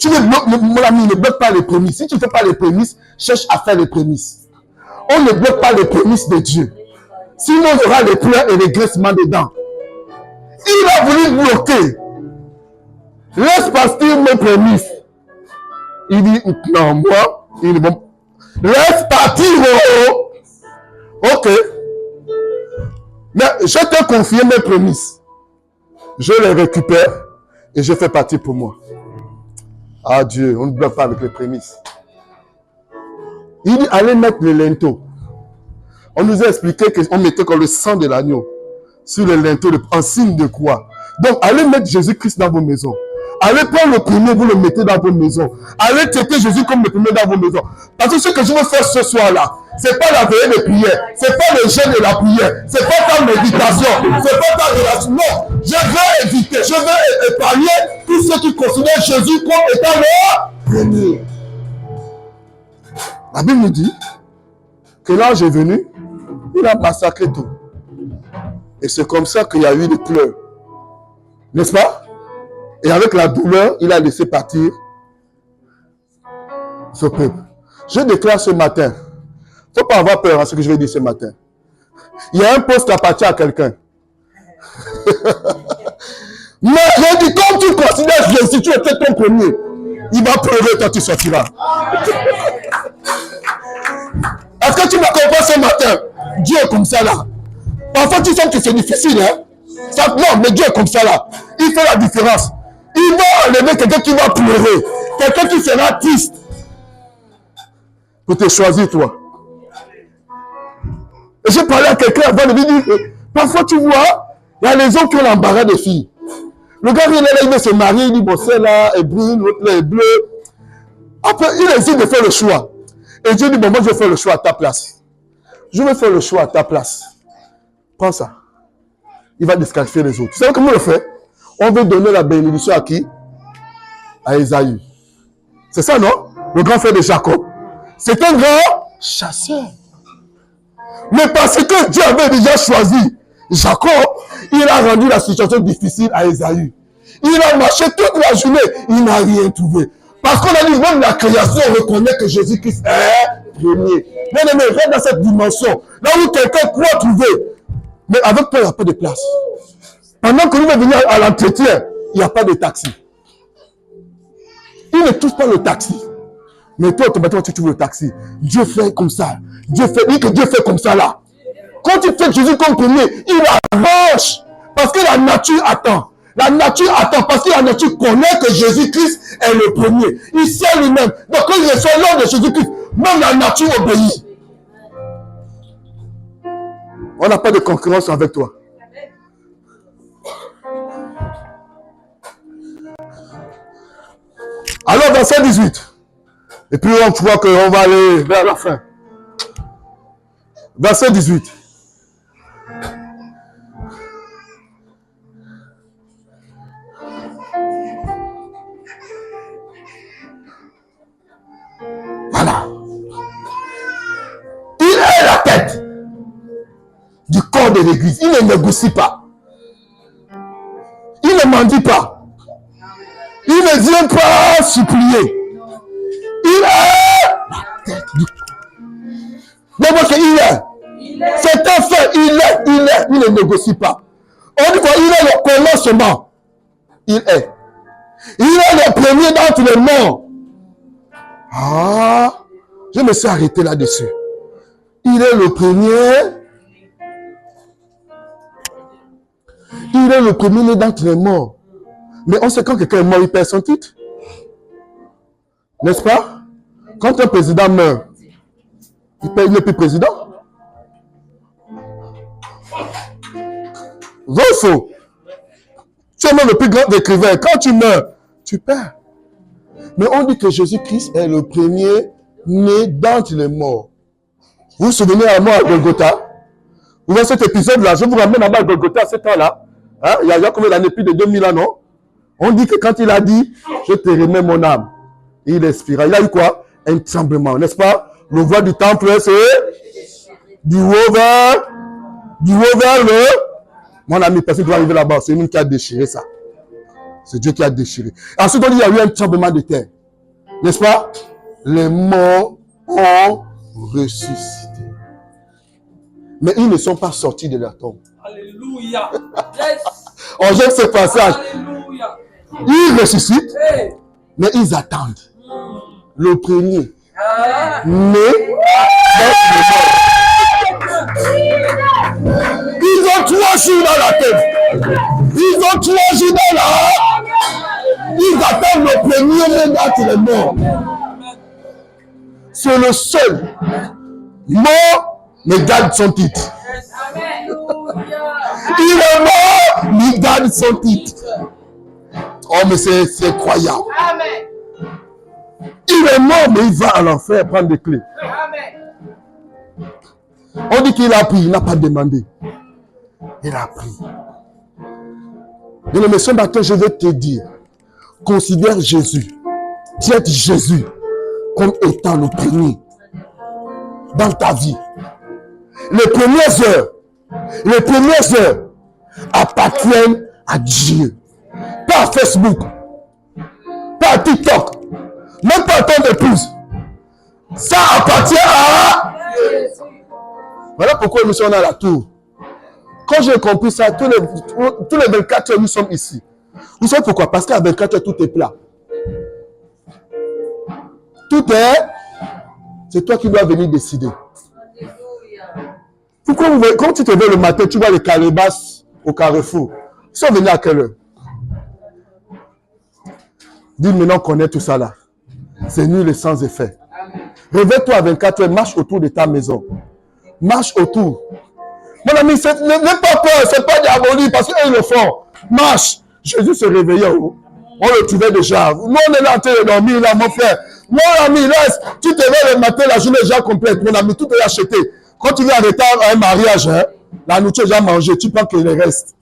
Mon ami, ne bloque pas les prémices. Si tu ne fais pas les prémices, cherche à faire les prémices. On ne bloque pas les prémices de Dieu. Sinon, il y aura les pleurs et les graissements dedans. Il a voulu bloquer. Laisse partir mes prémices. Il dit, non, moi, il dit, laisse partir. Oh. Ok. Mais je te confie mes prémices. Je les récupère et je fais partie pour moi. Ah Dieu, on ne bloque pas avec les prémices. Il dit, allez mettre le linteau. On nous a expliqué qu'on mettait comme le sang de l'agneau sur le linteau en signe de croix. Donc, allez mettre Jésus-Christ dans vos maisons. Allez prendre le premier, vous le mettez dans vos maisons. Allez traiter Jésus comme le premier dans vos maisons. Parce que ce que je veux faire ce soir-là, c'est pas la veillée de prière, c'est pas le jeûne de la prière, c'est pas ta méditation, c'est pas ta relation. Non, je veux éviter, je veux épargner tous ceux qui considèrent Jésus comme étant le premier. La Bible nous dit que l'ange est venu, il a massacré tout. Et c'est comme ça qu'il y a eu des pleurs. N'est-ce pas? Et avec la douleur, il a laissé partir ce peuple. Je déclare ce matin, il ne faut pas avoir peur à ce que je vais dire ce matin. Il y a un poste qui appartient à quelqu'un. Mais je dis, comme tu considères Jésus, tu étais ton premier, il va pleurer quand tu sortiras. Est-ce que tu me comprends ce matin? Dieu est comme ça là. Parfois tu sens que c'est difficile, hein? Ça, non, mais Dieu est comme ça là. Il fait la différence. Il va enlever quelqu'un qui va pleurer. Quelqu'un qui sera triste. Pour te choisir, toi. Et j'ai parlé à quelqu'un avant de lui dire, parfois tu vois, il y a les hommes qui ont l'embarras des filles. Le gars, il est là, il veut se marier, il dit, bon, celle-là est brune, l'autre là est bleue. Après, il hésite de faire le choix. Et Dieu dit, bon, moi je vais faire le choix à ta place. Je vais faire le choix à ta place. Prends ça. Il va disqualifier les autres. Tu sais comment on le fait? On veut donner la bénédiction à qui? À Ésaü. C'est ça, non? Le grand frère de Jacob. C'est un grand chasseur. Mais parce que Dieu avait déjà choisi Jacob, il a rendu la situation difficile à Ésaü. Il a marché toute la journée, il n'a rien trouvé. Parce qu'on a dit, même la création reconnaît que Jésus-Christ est premier. Bien aimé, reste dans cette dimension. Là où quelqu'un croit trouver. Mais avec toi, il n'y a pas de place. Pendant que nous allons venir à l'entretien, il n'y a pas de taxi. Il ne touche pas le taxi. Mais toi, automatiquement, tu trouves le taxi. Dieu fait comme ça. Dieu fait comme ça là. Quand tu fais Jésus comme premier, il arrange. Parce que la nature attend. La nature attend. Parce que la nature connaît que Jésus-Christ est le premier. Il sait lui-même. Donc quand il reçoit l'ordre de Jésus-Christ, même la nature obéit. On n'a pas de concurrence avec toi. Alors, verset 18. Et puis, on voit qu'on va aller vers la fin. Verset 18. Voilà. Il est la tête du corps de l'église. Il ne négocie pas. Il ne mendie pas. Il ne vient pas supplier. Il est la tête du corps. Donc, il est. C'est un fait. Il est. Il ne négocie pas. On dit quoi? Il est le commencement. Il est. Il est le premier d'entre les morts. Ah, je me suis arrêté là-dessus. Il est le premier. Il est le premier d'entre les morts. Mais on sait quand quelqu'un est mort, il perd son titre. N'est-ce pas? Quand un président meurt, il n'est plus président. Vrai ou faux? Tu es même le plus grand écrivain. Quand tu meurs, tu perds. Mais on dit que Jésus-Christ est le premier né d'entre les morts. Vous vous souvenez à moi à Golgotha? Vous voyez cet épisode-là? Je vous ramène à Golgotha à ce temps-là. Hein? Il y a combien d'années? Plus de 2000 ans, non? On dit que quand il a dit, je te remets mon âme, il expira. Il a eu quoi? Un tremblement, n'est-ce pas? Le voile du temple, c'est du haut vers le... Mon ami, personne ne doit arriver là-bas. C'est lui qui a déchiré ça. C'est Dieu qui a déchiré. Ensuite, on dit, il y a eu un tremblement de terre. N'est-ce pas? Les morts ont ressuscité. Mais ils ne sont pas sortis de la tombe. Alléluia. Yes. Oh, j'aime ce passage. Alléluia. Ils ressuscitent, Hey. mais ils attendent. Le premier Ah. né dans le mort. Ils ont 3 jours dans la tête. Ils ont 3 jours dans la... Ils attendent le premier né dans le mort. C'est le seul mort, mais garde son titre. Alléluia. Il est mort, mais il garde son titre. Oh, mais c'est incroyable. Amen. Il est mort, mais il va à l'enfer prendre des clés. Amen. On dit qu'il a pris, il n'a pas demandé. Il a pris. Mais ce matin, je vais te dire, considère Jésus, traite Jésus comme étant le premier dans ta vie. Les premières heures appartiennent à Dieu. Pas à Facebook, pas à TikTok, même pas à ton épouse. Ça appartient à... Voilà pourquoi nous sommes à la tour. Quand j'ai compris ça, tous les 24 heures, nous sommes ici. Vous savez pourquoi? Parce qu'à 24 heures, tout est plat. Tout est... C'est toi qui dois venir décider. Pourquoi quand tu te lèves le matin, tu vois les calebasses au carrefour. Ils sont venus à quelle heure? Dis maintenant qu'on est tout ça là. C'est nul et sans effet. Réveille-toi à 24 heures, marche autour de ta maison. Marche autour. Mon ami, n'aie pas peur, c'est pas diabolique parce qu'ils le font. Marche. Jésus se réveillait. On le trouvait déjà. Nous, on est là en train de dormir, là, mon frère. Mon ami, laisse. Tu te réveilles le matin, la journée est déjà complète. Mon ami, tout est acheté. Quand tu viens en retard à un mariage, hein, la nourriture est déjà mangée. Tu prends que le reste.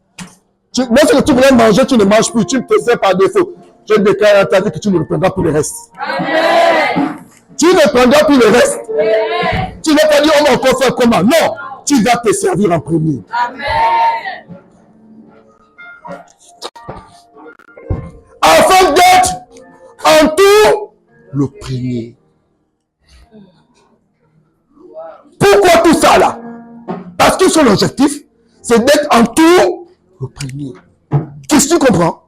Même si tu voulais manger, tu ne manges plus. Tu te fais par défaut. Je déclare à ta vie que tu ne reprendras plus le reste. Amen. Tu ne prendras plus le reste. Amen. Tu ne vas pas dire, on va encore faire comment. Non. Tu vas te servir en premier. Amen. Afin d'être en tout le premier. Pourquoi tout ça là? Parce que son objectif, c'est d'être en tout le premier. Qu'est-ce que tu comprends?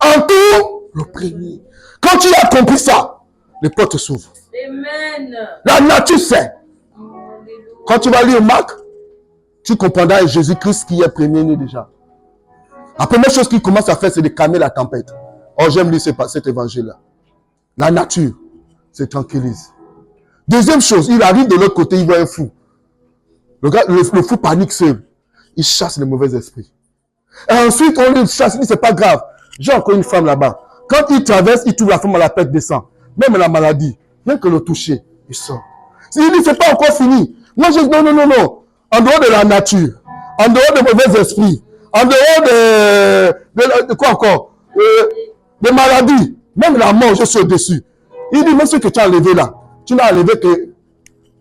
En tout le premier. Quand tu as compris ça, les portes s'ouvrent. Amen. La nature sait. Quand tu vas lire Marc, tu comprendras Jésus-Christ qui est premier-né déjà. La première chose qu'il commence à faire, c'est de calmer la tempête. Oh, j'aime lire cet évangile-là. La nature se tranquillise. Deuxième chose, il arrive de l'autre côté, il voit un fou. Le fou panique seul. Il chasse les mauvais esprits. Et ensuite, on le chasse, il dit, c'est pas grave. J'ai encore une femme là-bas. Quand il traverse, il trouve la femme à la perte de sang. Même la maladie, rien que le toucher, il sort. Il dit, c'est pas encore fini. Moi, je dis, non. En dehors de la nature, en dehors des mauvais esprits, en dehors de quoi encore? Des maladies, même la mort, je suis au-dessus. Il dit, même ce que tu as enlevé là, tu n'as enlevé que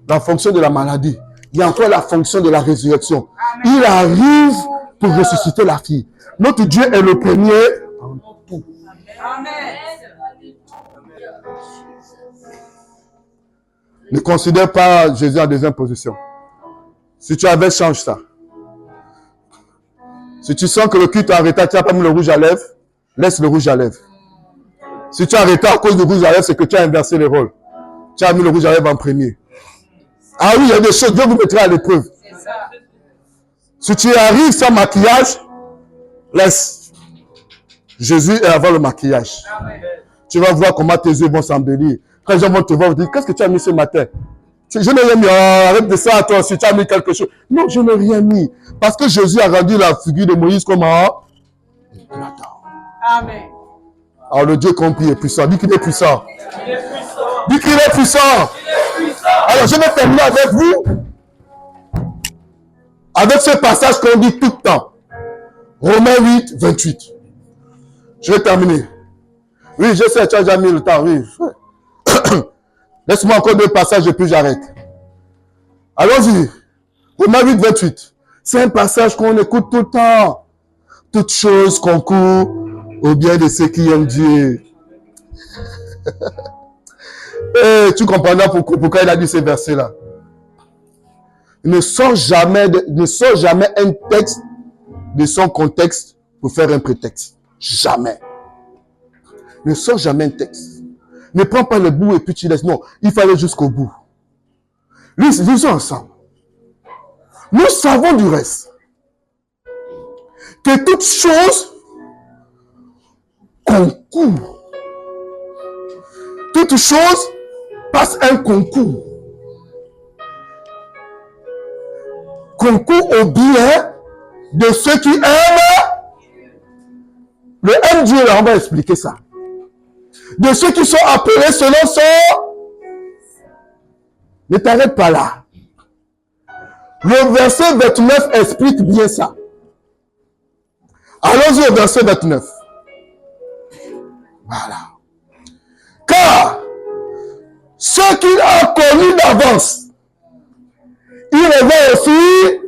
la fonction de la maladie. Il y a encore la fonction de la résurrection. Il arrive pour ressusciter la fille. Notre Dieu est le premier en tout. Amen. Ne considère pas Jésus en deuxième position. Si tu avais, change ça. Si tu sens que le culte est arrêté, tu n'as pas mis le rouge à lèvres, laisse le rouge à lèvres. Si tu as arrêté à cause du rouge à lèvres, c'est que tu as inversé les rôles. Tu as mis le rouge à lèvres en premier. Ah oui, il y a des choses, Dieu vous mettra à l'épreuve. Si tu arrives sans maquillage, laisse. Jésus est avant le maquillage. Amen. Tu vas voir comment tes yeux vont s'embellir. Quand les gens vont te voir, ils vont dire, qu'est-ce que tu as mis ce matin? Je n'ai rien mis. Oh, arrête de ça, toi, si tu as mis quelque chose. Non, je n'ai rien mis. Parce que Jésus a rendu la figure de Moïse comment? Amen. Alors le Dieu compris est puissant. Dis qu'il est puissant. Il est puissant. Dis qu'il est puissant. Il est puissant. Alors je vais terminer avec vous. Avec ce passage qu'on dit tout le temps. Romains 8, 28. Je vais terminer. Oui, je sais, tu as déjà mis le temps. Oui. Laisse-moi encore 2 passages et puis j'arrête. Allons-y. Romains 8, 28. C'est un passage qu'on écoute tout le temps. Toutes choses concourent au bien de ceux qui aiment Dieu. Et tu comprendras pourquoi il a dit ces versets-là. Ne sort jamais un texte de son contexte pour faire un prétexte. Jamais. Ne sors jamais un texte. Ne prends pas le bout et puis tu laisses. Non, il faut aller jusqu'au bout. Lisons ensemble. Nous savons du reste que toute chose concourt. Toute chose passe un concours. Concours au bien de ceux qui aiment. Le aime Dieu, là, on va expliquer ça. De ceux qui sont appelés selon son. Ne t'arrête pas là. Le verset 29 explique bien ça. Allons-y au verset 29. Voilà. Car ceux qu'il a connus d'avance, il les a aussi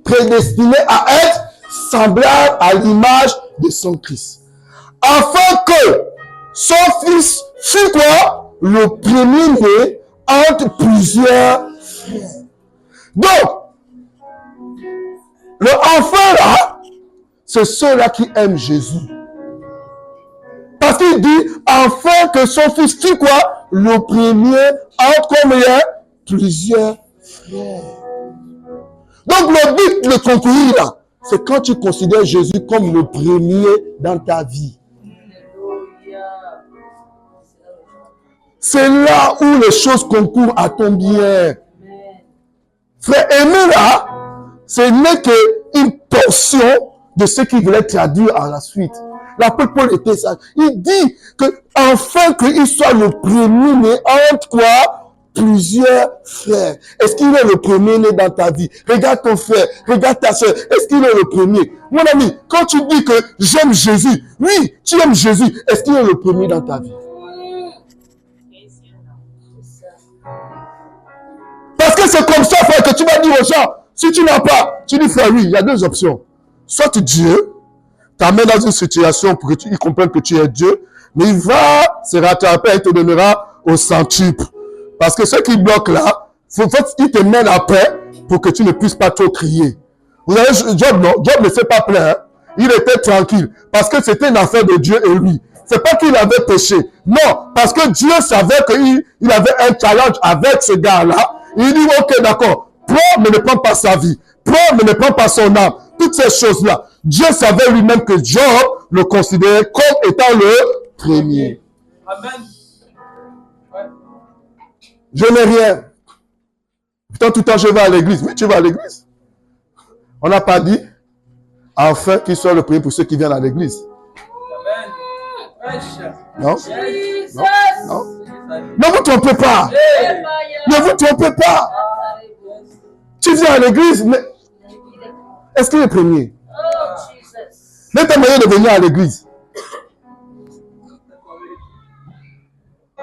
prédestinés à être semblables à l'image de son Christ. Afin que son fils fût quoi? Le premier-né entre plusieurs frères. Donc, le enfant là, c'est ceux-là qui aiment Jésus. Parce qu'il dit, afin que son fils fût quoi? Le premier entre combien? Plusieurs frères. Donc, le but de concourir là, c'est quand tu considères Jésus comme le premier dans ta vie. C'est là où les choses concourent à ton bien. Frère, aimer là, ce n'est qu'une portion de ce qu'il voulait traduire à la suite. L'apôtre Paul était ça. Il dit que afin qu'il soit le premier-né entre quoi? Plusieurs frères. Est-ce qu'il est le premier-né dans ta vie? Regarde ton frère, regarde ta soeur. Est-ce qu'il est le premier? Mon ami, quand tu dis que j'aime Jésus, oui, tu aimes Jésus. Est-ce qu'il est le premier dans ta vie? Parce que c'est comme ça, frère, que tu vas dire aux gens, si tu n'as pas, tu dis, frère, oui, il y a deux options. Soit Dieu t'amène dans une situation pour que tu comprennes que tu es Dieu, mais il va se rattraper et te donnera au centuple. Parce que ce qui bloque là, il te met la paix pour que tu ne puisses pas trop crier. Vous savez, Job, non? Job ne s'est pas plaint. Hein? Il était tranquille. Parce que c'était une affaire de Dieu et lui. C'est pas qu'il avait péché. Non, parce que Dieu savait qu'il avait un challenge avec ce gars-là. Il dit, ok, d'accord, prends, mais ne prends pas sa vie. Prends, mais ne prends pas son âme. Toutes ces choses-là. Dieu savait lui-même que Job le considérait comme étant le premier. Amen. Ouais. Je n'ai rien. Putain, tout le temps, je vais à l'église. Mais tu vas à l'église. On n'a pas dit, afin qu'il soit le premier pour ceux qui viennent à l'église. Amen. Non? Jesus. Non? Ne vous trompez pas. Ne vous trompez pas. Tu viens à l'église, mais est-ce qu'il est premier? Mais ta manière de venir à l'église.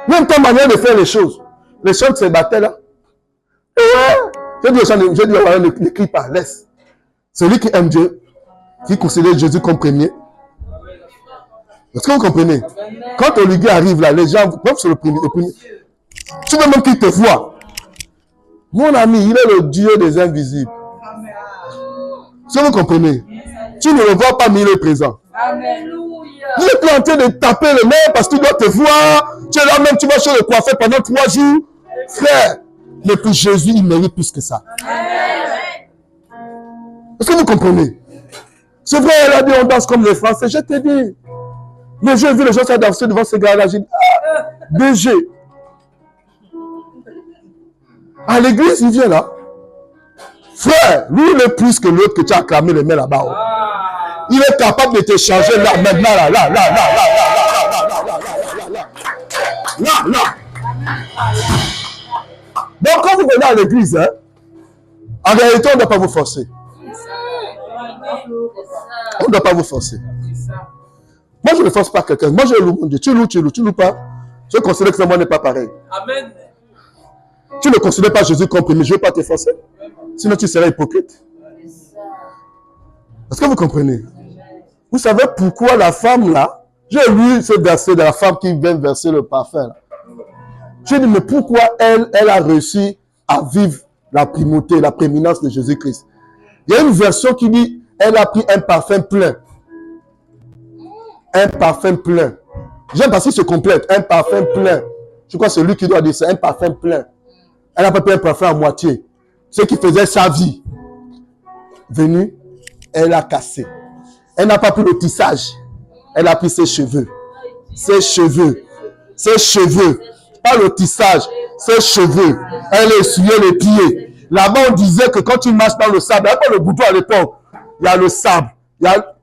Même ta manière de faire les choses. Les gens se battaient là. Et ouais. Je dis aux gens, ne crie pas, laisse. Celui qui aime Dieu, qui considère Jésus comme premier. Est-ce que vous comprenez? Quand Olivier arrive là, les gens, comme c'est le premier. Tu veux même qu'il te voit. Mon ami, il est le Dieu des invisibles. Si vous comprenez, tu ne le vois pas, mais il est présent. Alléluia. Il est en train de taper le nez parce qu'il doit te voir. Tu es là même, tu vas chez le coiffeur pendant 3 jours. Frère, mais pour Jésus, il mérite plus que ça. Est-ce que vous comprenez? C'est vrai, elle a dit on danse comme les Français. Je te dis. Mais j'ai vu les gens se danser devant ce gars-là. J'ai dit, ah, DG. À l'église, il vient là. Frère, lui, il est plus que l'autre que tu as acclamé les mains là-bas. Oh. Il est capable de te changer là, maintenant, là. Donc, quand vous venez à l'église, hein, en réalité, on ne doit pas vous forcer. On ne doit pas vous forcer. Moi, je ne force pas quelqu'un. Moi, je loue mon Dieu. Tu loues pas. Je considère que moi n'est pas pareil. Amen. Tu ne considères pas Jésus comme premier. Je ne vais pas te forcer. Sinon, tu serais hypocrite. Est-ce que vous comprenez? Vous savez pourquoi la femme là, j'ai lu ce verset de la femme qui vient verser le parfum. Là. J'ai dit, mais pourquoi elle a réussi à vivre la primauté, la prééminence de Jésus-Christ? Il y a une version qui dit, elle a pris un parfum plein. Un parfum plein. J'aime parce qu'il se complète. Un parfum plein. Je crois que c'est lui qui doit dire ça. Un parfum plein. Elle n'a pas pris un parfum à moitié. Ce qui faisait sa vie. Venue, elle a cassé. Elle n'a pas pris le tissage. Elle a pris ses cheveux. Ses cheveux. Ses cheveux. Pas le tissage. Ses cheveux. Elle a essuyé les pieds. Là-bas, on disait que quand tu marches dans le sable, il n'y a pas le bouton à l'époque. Il y a le sable. Il y a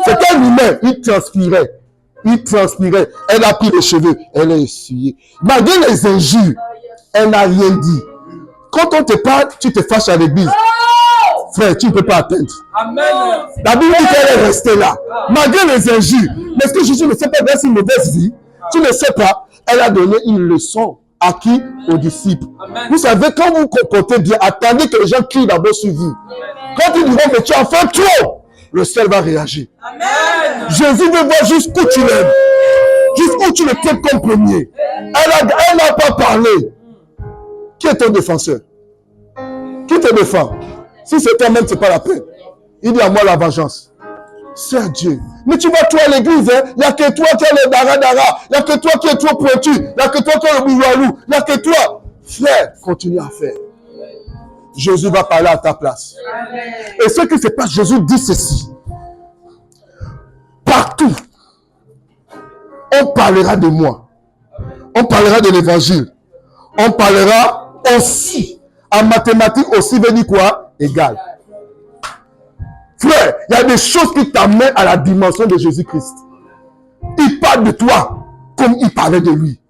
c'était un humain. Il transpirait. Il transpirait. Elle a pris les cheveux. Elle a essuyé. Malgré les injures, elle n'a rien dit. Quand on te parle, tu te fâches à l'église. Frère, tu ne peux pas atteindre. Amen. La Bible dit qu'elle est restée là. Malgré les injures. Mais est-ce que Jésus ne sait pas verser une mauvaise vie? Tu ne sais pas. Elle a donné une leçon. À qui? Aux disciples. Amen. Vous savez, quand vous vous comportez bien, attendez que les gens crient d'abord sur vous. Quand ils diront que tu as fait trop, le ciel va réagir. Amen. Jésus veut voir jusqu'où tu l'aimes. Jusqu'où tu le tiens comme premier. Elle n'a pas parlé. Qui est ton défenseur? Qui te défend? Si c'est toi-même, ce n'est pas la peine. Il dit à moi la vengeance. C'est Dieu. Mais tu vas toi à l'église, hein? Il n'y a que toi qui as le dara-dara. Il n'y a que toi qui es trop pointu. Il n'y a que toi qui as le bouilloualou. Il n'y a que toi. Frère, continue à faire. Jésus va parler à ta place. Amen. Et ce qui se passe, Jésus dit ceci. Partout, on parlera de moi. On parlera de l'évangile. On parlera aussi. En mathématiques aussi veut dire quoi? Égal. Frère, il y a des choses qui t'amènent à la dimension de Jésus-Christ. Il parle de toi comme il parlait de lui.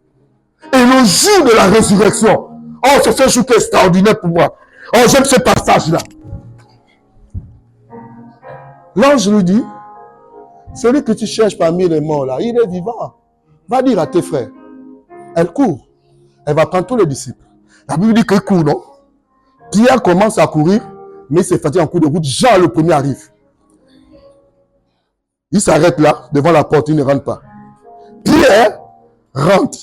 Et le jour de la résurrection, oh, c'est ce jour qui est extraordinaire pour moi. Oh, j'aime ce passage-là. L'ange lui dit, celui que tu cherches parmi les morts là, il est vivant. Va dire à tes frères. Elle court. Elle va prendre tous les disciples. La Bible dit qu'il court, non? Pierre commence à courir, mais il s'est fatigué en cours de route. Jean, le premier, arrive. Il s'arrête là, devant la porte, il ne rentre pas. Pierre rentre.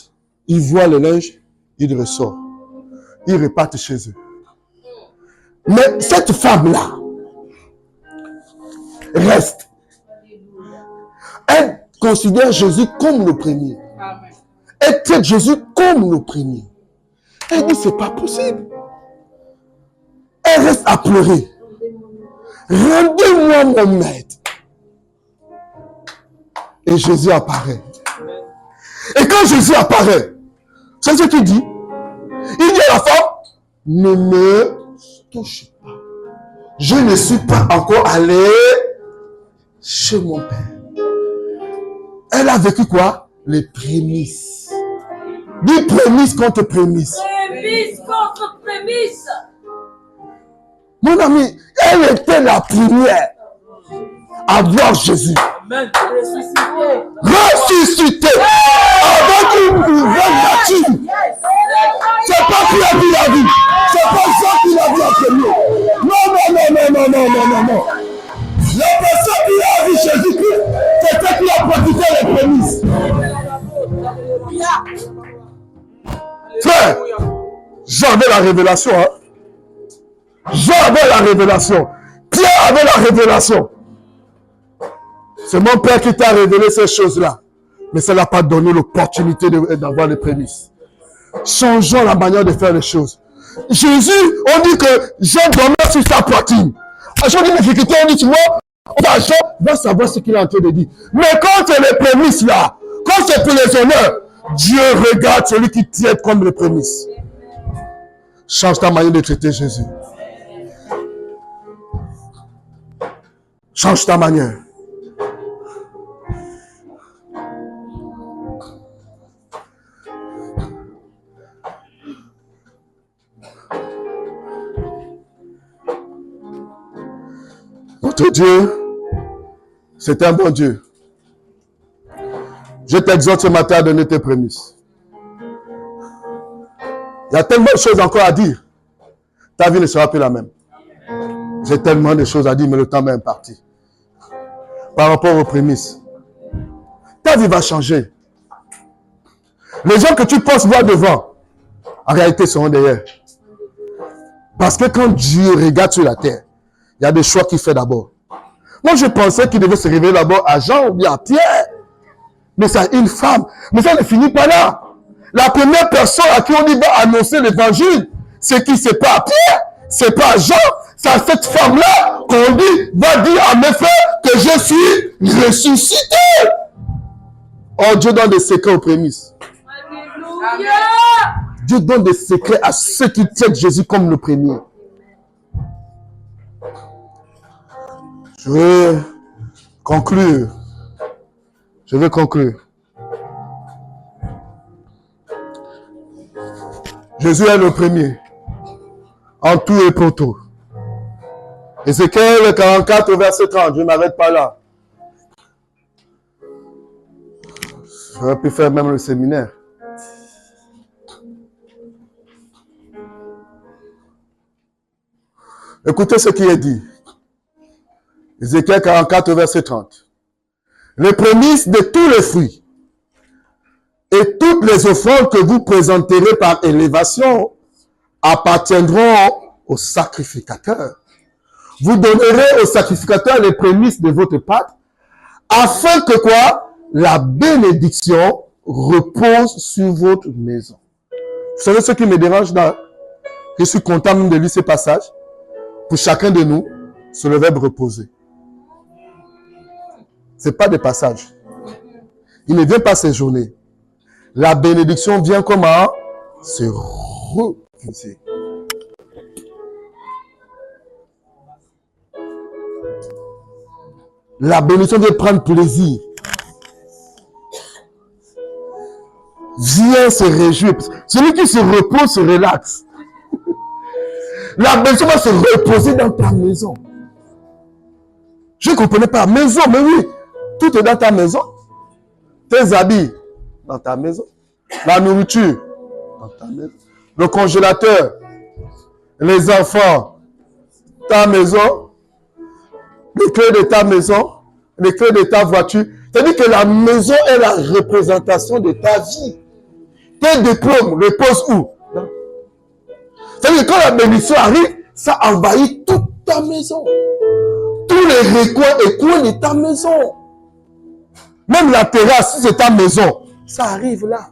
Il voit le linge, il ressort. Il repart chez eux. Mais cette femme-là reste. Elle considère Jésus comme le premier. Elle traite Jésus comme le premier. Elle dit, c'est pas possible. Elle reste à pleurer. Rendez-moi mon maître. Et Jésus apparaît. Et quand Jésus apparaît, c'est ce qu'il dit. Il dit à la femme, ne me touche pas. Je ne suis pas encore allé chez mon père. Elle a vécu quoi? Les prémices. Dis prémices contre prémices. Prémices contre prémices. Mon ami, elle était la première à voir Jésus. Amen. Ressuscité. Ressuscité. Avec une nouvelle nature. C'est pas qui a vu la vie. C'est pas ça qui l'a vu en premier. Non. La personne qui a vu Jésus-Christ, c'est celle qui a pratiqué les prémices. Frère, Jean avait la révélation. Hein? Jean avait la révélation. Pierre avait la révélation. C'est mon Père qui t'a révélé ces choses-là. Mais ça n'a pas donné l'opportunité d'avoir les prémices. Changeons la manière de faire les choses. Jésus, on dit que Jean dormait sur sa poitrine. À chaque difficulté, on dit, tu vois, Jean va savoir ce qu'il est en train de dire. Mais quand c'est les prémices là, quand c'est pour les honneurs, Dieu regarde celui qui tient comme les prémices. Change ta manière de traiter Jésus. Change ta manière. Notre Dieu, c'est un bon Dieu. Je t'exhorte ce matin à donner tes prémices. Il y a tellement de choses encore à dire. Ta vie ne sera plus la même. J'ai tellement de choses à dire, mais le temps m'est imparti. par rapport aux prémices. Ta vie va changer. Les gens que tu penses voir devant, en réalité seront derrière. Parce que quand Dieu regarde sur la terre, il y a des choix qu'il fait d'abord. Moi, je pensais qu'il devait se révéler d'abord à Jean ou bien à Pierre. Mais c'est une femme. Mais ça ne finit pas là. La première personne à qui on dit va annoncer l'évangile, c'est qui? C'est pas à Pierre, c'est pas à Jean, c'est à cette femme-là qu'on dit va dire à mes frères que je suis ressuscité. Oh, Dieu donne des secrets aux prémices. Alléluia. Dieu donne des secrets à ceux qui tiennent Jésus comme le premier. Je vais conclure. Jésus est le premier. En tout et pour tout. Ézéchiel 44, verset 30. Je ne m'arrête pas là. J'aurais pu faire même le séminaire. Écoutez ce qui est dit. Ézéchiel 44, verset 30. Les prémices de tous les fruits et toutes les offrandes que vous présenterez par élévation appartiendront au sacrificateur. Vous donnerez au sacrificateur les prémices de votre pâte, afin que quoi? La bénédiction repose sur votre maison. Vous savez ce qui me dérange là? Je suis content même de lire ces passages. Pour chacun de nous, sur le verbe reposer. Ce n'est pas des passages. Il ne vient pas séjourner. La bénédiction vient comment? Se reposer. La bénédiction vient prendre plaisir. Viens se réjouir. Celui qui se repose se relaxe. La bénédiction va se reposer dans ta maison. Je ne comprenais pas. Maison, mais oui. Tout est dans ta maison. Tes habits, dans ta maison. La nourriture, dans ta maison. Le congélateur, les enfants, ta maison, les clés de ta maison, les clés de ta voiture. C'est-à-dire que la maison est la représentation de ta vie. Tes diplômes reposent où? C'est-à-dire que quand la bénédiction arrive, ça envahit toute ta maison. Tous les recoins et coins de ta maison. Même la terrasse, si c'est ta maison, ça arrive là.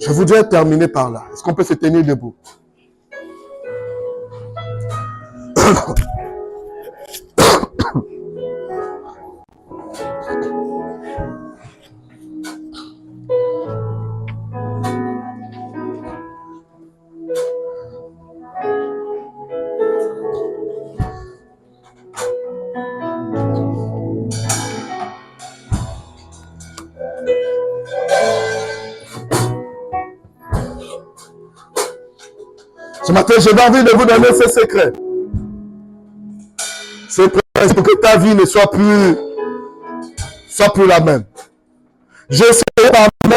Je voudrais terminer par là. Est-ce qu'on peut se tenir debout? Ce matin, j'ai envie de vous donner ce secret. C'est pour que ta vie ne soit plus la même. J'ai essayé par moi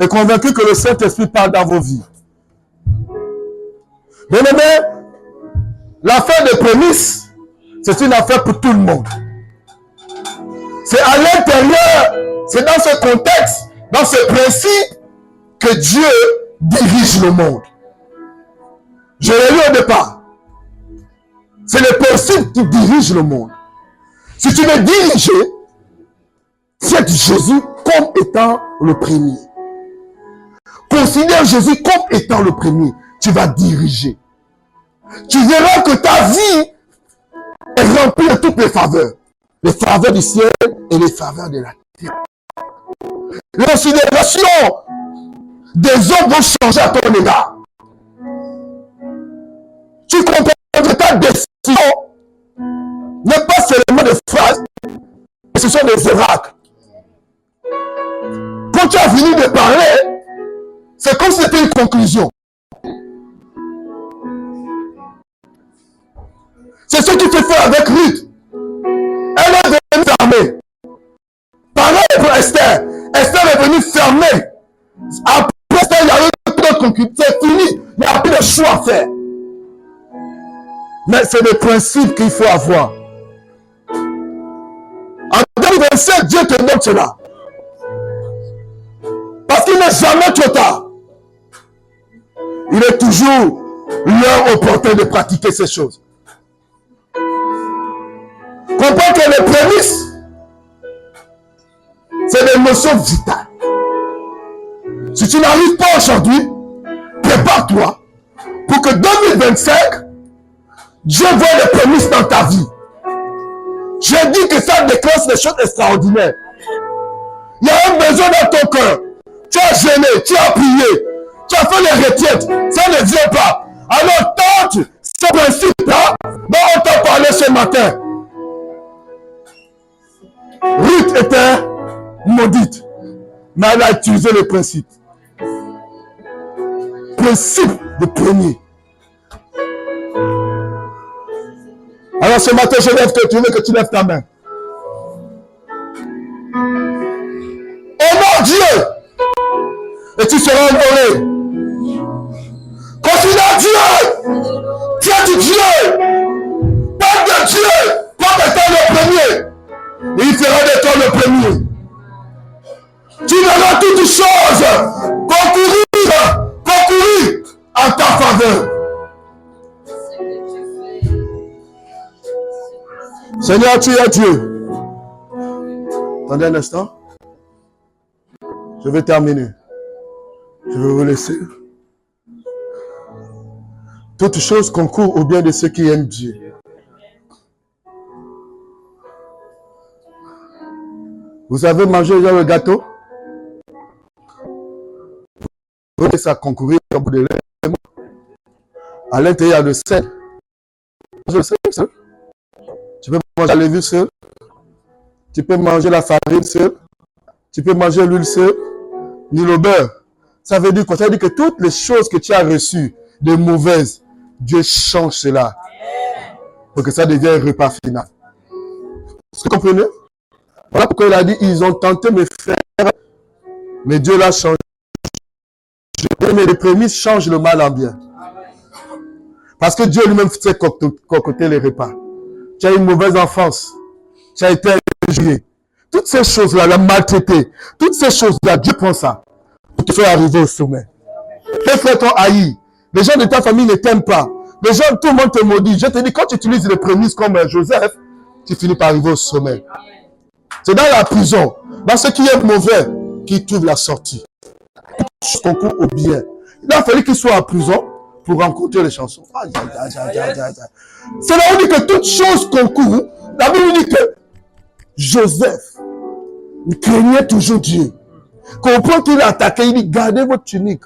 et convaincu que le Saint-Esprit parle dans vos vies. Bien aimé, l'affaire des prémices, c'est une affaire pour tout le monde. C'est à l'intérieur, c'est dans ce contexte, dans ce principe que Dieu dirige le monde. Je l'ai lu au départ. C'est le principe qui dirige le monde. Si tu veux diriger, c'est Jésus comme étant le premier. Considère Jésus comme étant le premier. Tu vas diriger. Tu verras que ta vie est remplie de toutes les faveurs. Les faveurs du ciel et les faveurs de la terre. Les considérations des hommes vont changer à ton égard. Tu comprends que ta décision n'est pas seulement des phrases, mais ce sont des oracles. Quand tu as fini de parler, c'est comme si c'était une conclusion. C'est ce qui te fait avec Ruth. Elle est devenue fermée. Pareil pour Esther. Esther est venue fermée. Après Esther, il y a eu d'autres concubines. C'est fini. Il n'y a plus de choix à faire. Mais c'est des principes qu'il faut avoir. En 2027, Dieu te donne cela. Parce qu'il n'est jamais trop tard. Il est toujours l'heure opportune de pratiquer ces choses. Comprends que les prémices, c'est des notions vitales. Si tu n'arrives pas aujourd'hui, prépare-toi pour que 2025, Dieu voit les prémices dans ta vie. Je dis que ça déclenche des choses extraordinaires. Il y a un besoin dans ton cœur. Tu as jeûné, tu as prié, tu as fait les retraites, ça ne vient pas. Alors tente ce principe-là dont on t'a parlé ce matin. Ruth était maudite, mais elle a utilisé le principe. Principe de premier. Alors ce matin, je lève tu veux que tu lèves ta main. Honore Dieu et tu seras honoré. Continue à Dieu. Tiens du Dieu. Parle de Dieu comme étant le premier. Et il fera de toi le premier. Tu verras toutes choses concourir en ta faveur. Seigneur, tu es Dieu. Attendez un instant. Je vais terminer. Je vais vous laisser. Toutes choses concourent au bien de ceux qui aiment Dieu. Vous avez mangé déjà le gâteau? Vous voulez ça concourir au bout de l'air. À l'intérieur, il y a le sel. Le sel. Tu peux manger la levure seule. Tu peux manger la farine seule. Tu peux manger l'huile seule. Ni le beurre. Ça veut dire quoi? Ça veut dire que toutes les choses que tu as reçues de mauvaises, Dieu change cela. Pour que ça devienne un repas final. Vous comprenez? Voilà pourquoi il a dit, ils ont tenté mes frères, mais Dieu l'a changé. Mais les prémices changent le mal en bien. Parce que Dieu lui-même fait concocter les repas. Tu as une mauvaise enfance. Tu as été injurié. Toutes ces choses-là, la maltraité. Toutes ces choses-là, Dieu prend ça pour te faire arriver au sommet. Tes frères t'ont haï. Les gens de ta famille ne t'aiment pas. Les gens, tout le monde te maudit. Je te dis, quand tu utilises les prémices comme Joseph, tu finis par arriver au sommet. C'est dans la prison, dans ce qui est mauvais, qu'il trouve la sortie. Tout concourt au bien. Il a fallu qu'il soit en prison pour rencontrer les chansons. C'est là où on dit que toute chose concourt. La Bible dit que Joseph craignait toujours Dieu. Comprends qu'il a attaqué, il dit gardez votre tunique.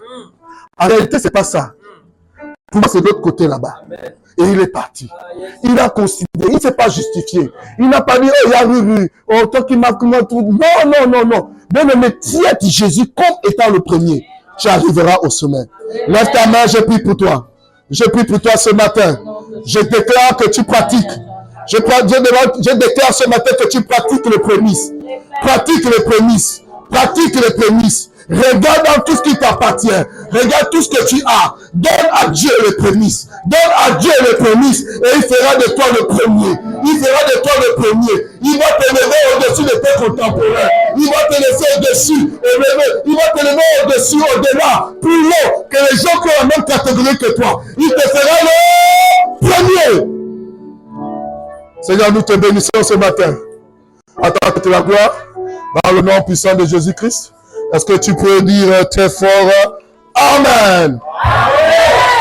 En réalité, c'est pas ça. Pour moi, c'est de l'autre côté là-bas. Et il est parti. Il a considéré, il ne s'est pas justifié. Il n'a pas dit, oh, il y a Ruru, oh, toi qui m'as comment tout. Non. Bien-aimé, tiens Jésus comme étant le premier. Tu arriveras au sommet. Lève ta main, je prie pour toi. Je prie pour toi ce matin. Je déclare que tu pratiques. Je déclare ce matin que tu pratiques les prémices. Pratique les prémices. Pratique les prémices. Regarde dans tout ce qui t'appartient. Regarde tout ce que tu as. Donne à Dieu les prémices. Donne à Dieu les prémices. Et il fera de toi le premier. Il fera de toi le premier. Il va te lever au-dessus de tes contemporains. Il va te laisser au-dessus. Il va te lever au-dessus, au-delà. Plus haut que les gens qui ont la même catégorie que toi. Il te fera le premier. Seigneur, nous te bénissons ce matin. À toi toute la gloire. Dans le nom puissant de Jésus-Christ. Est-ce que tu peux dire très fort Amen.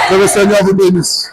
Que le Seigneur vous bénisse.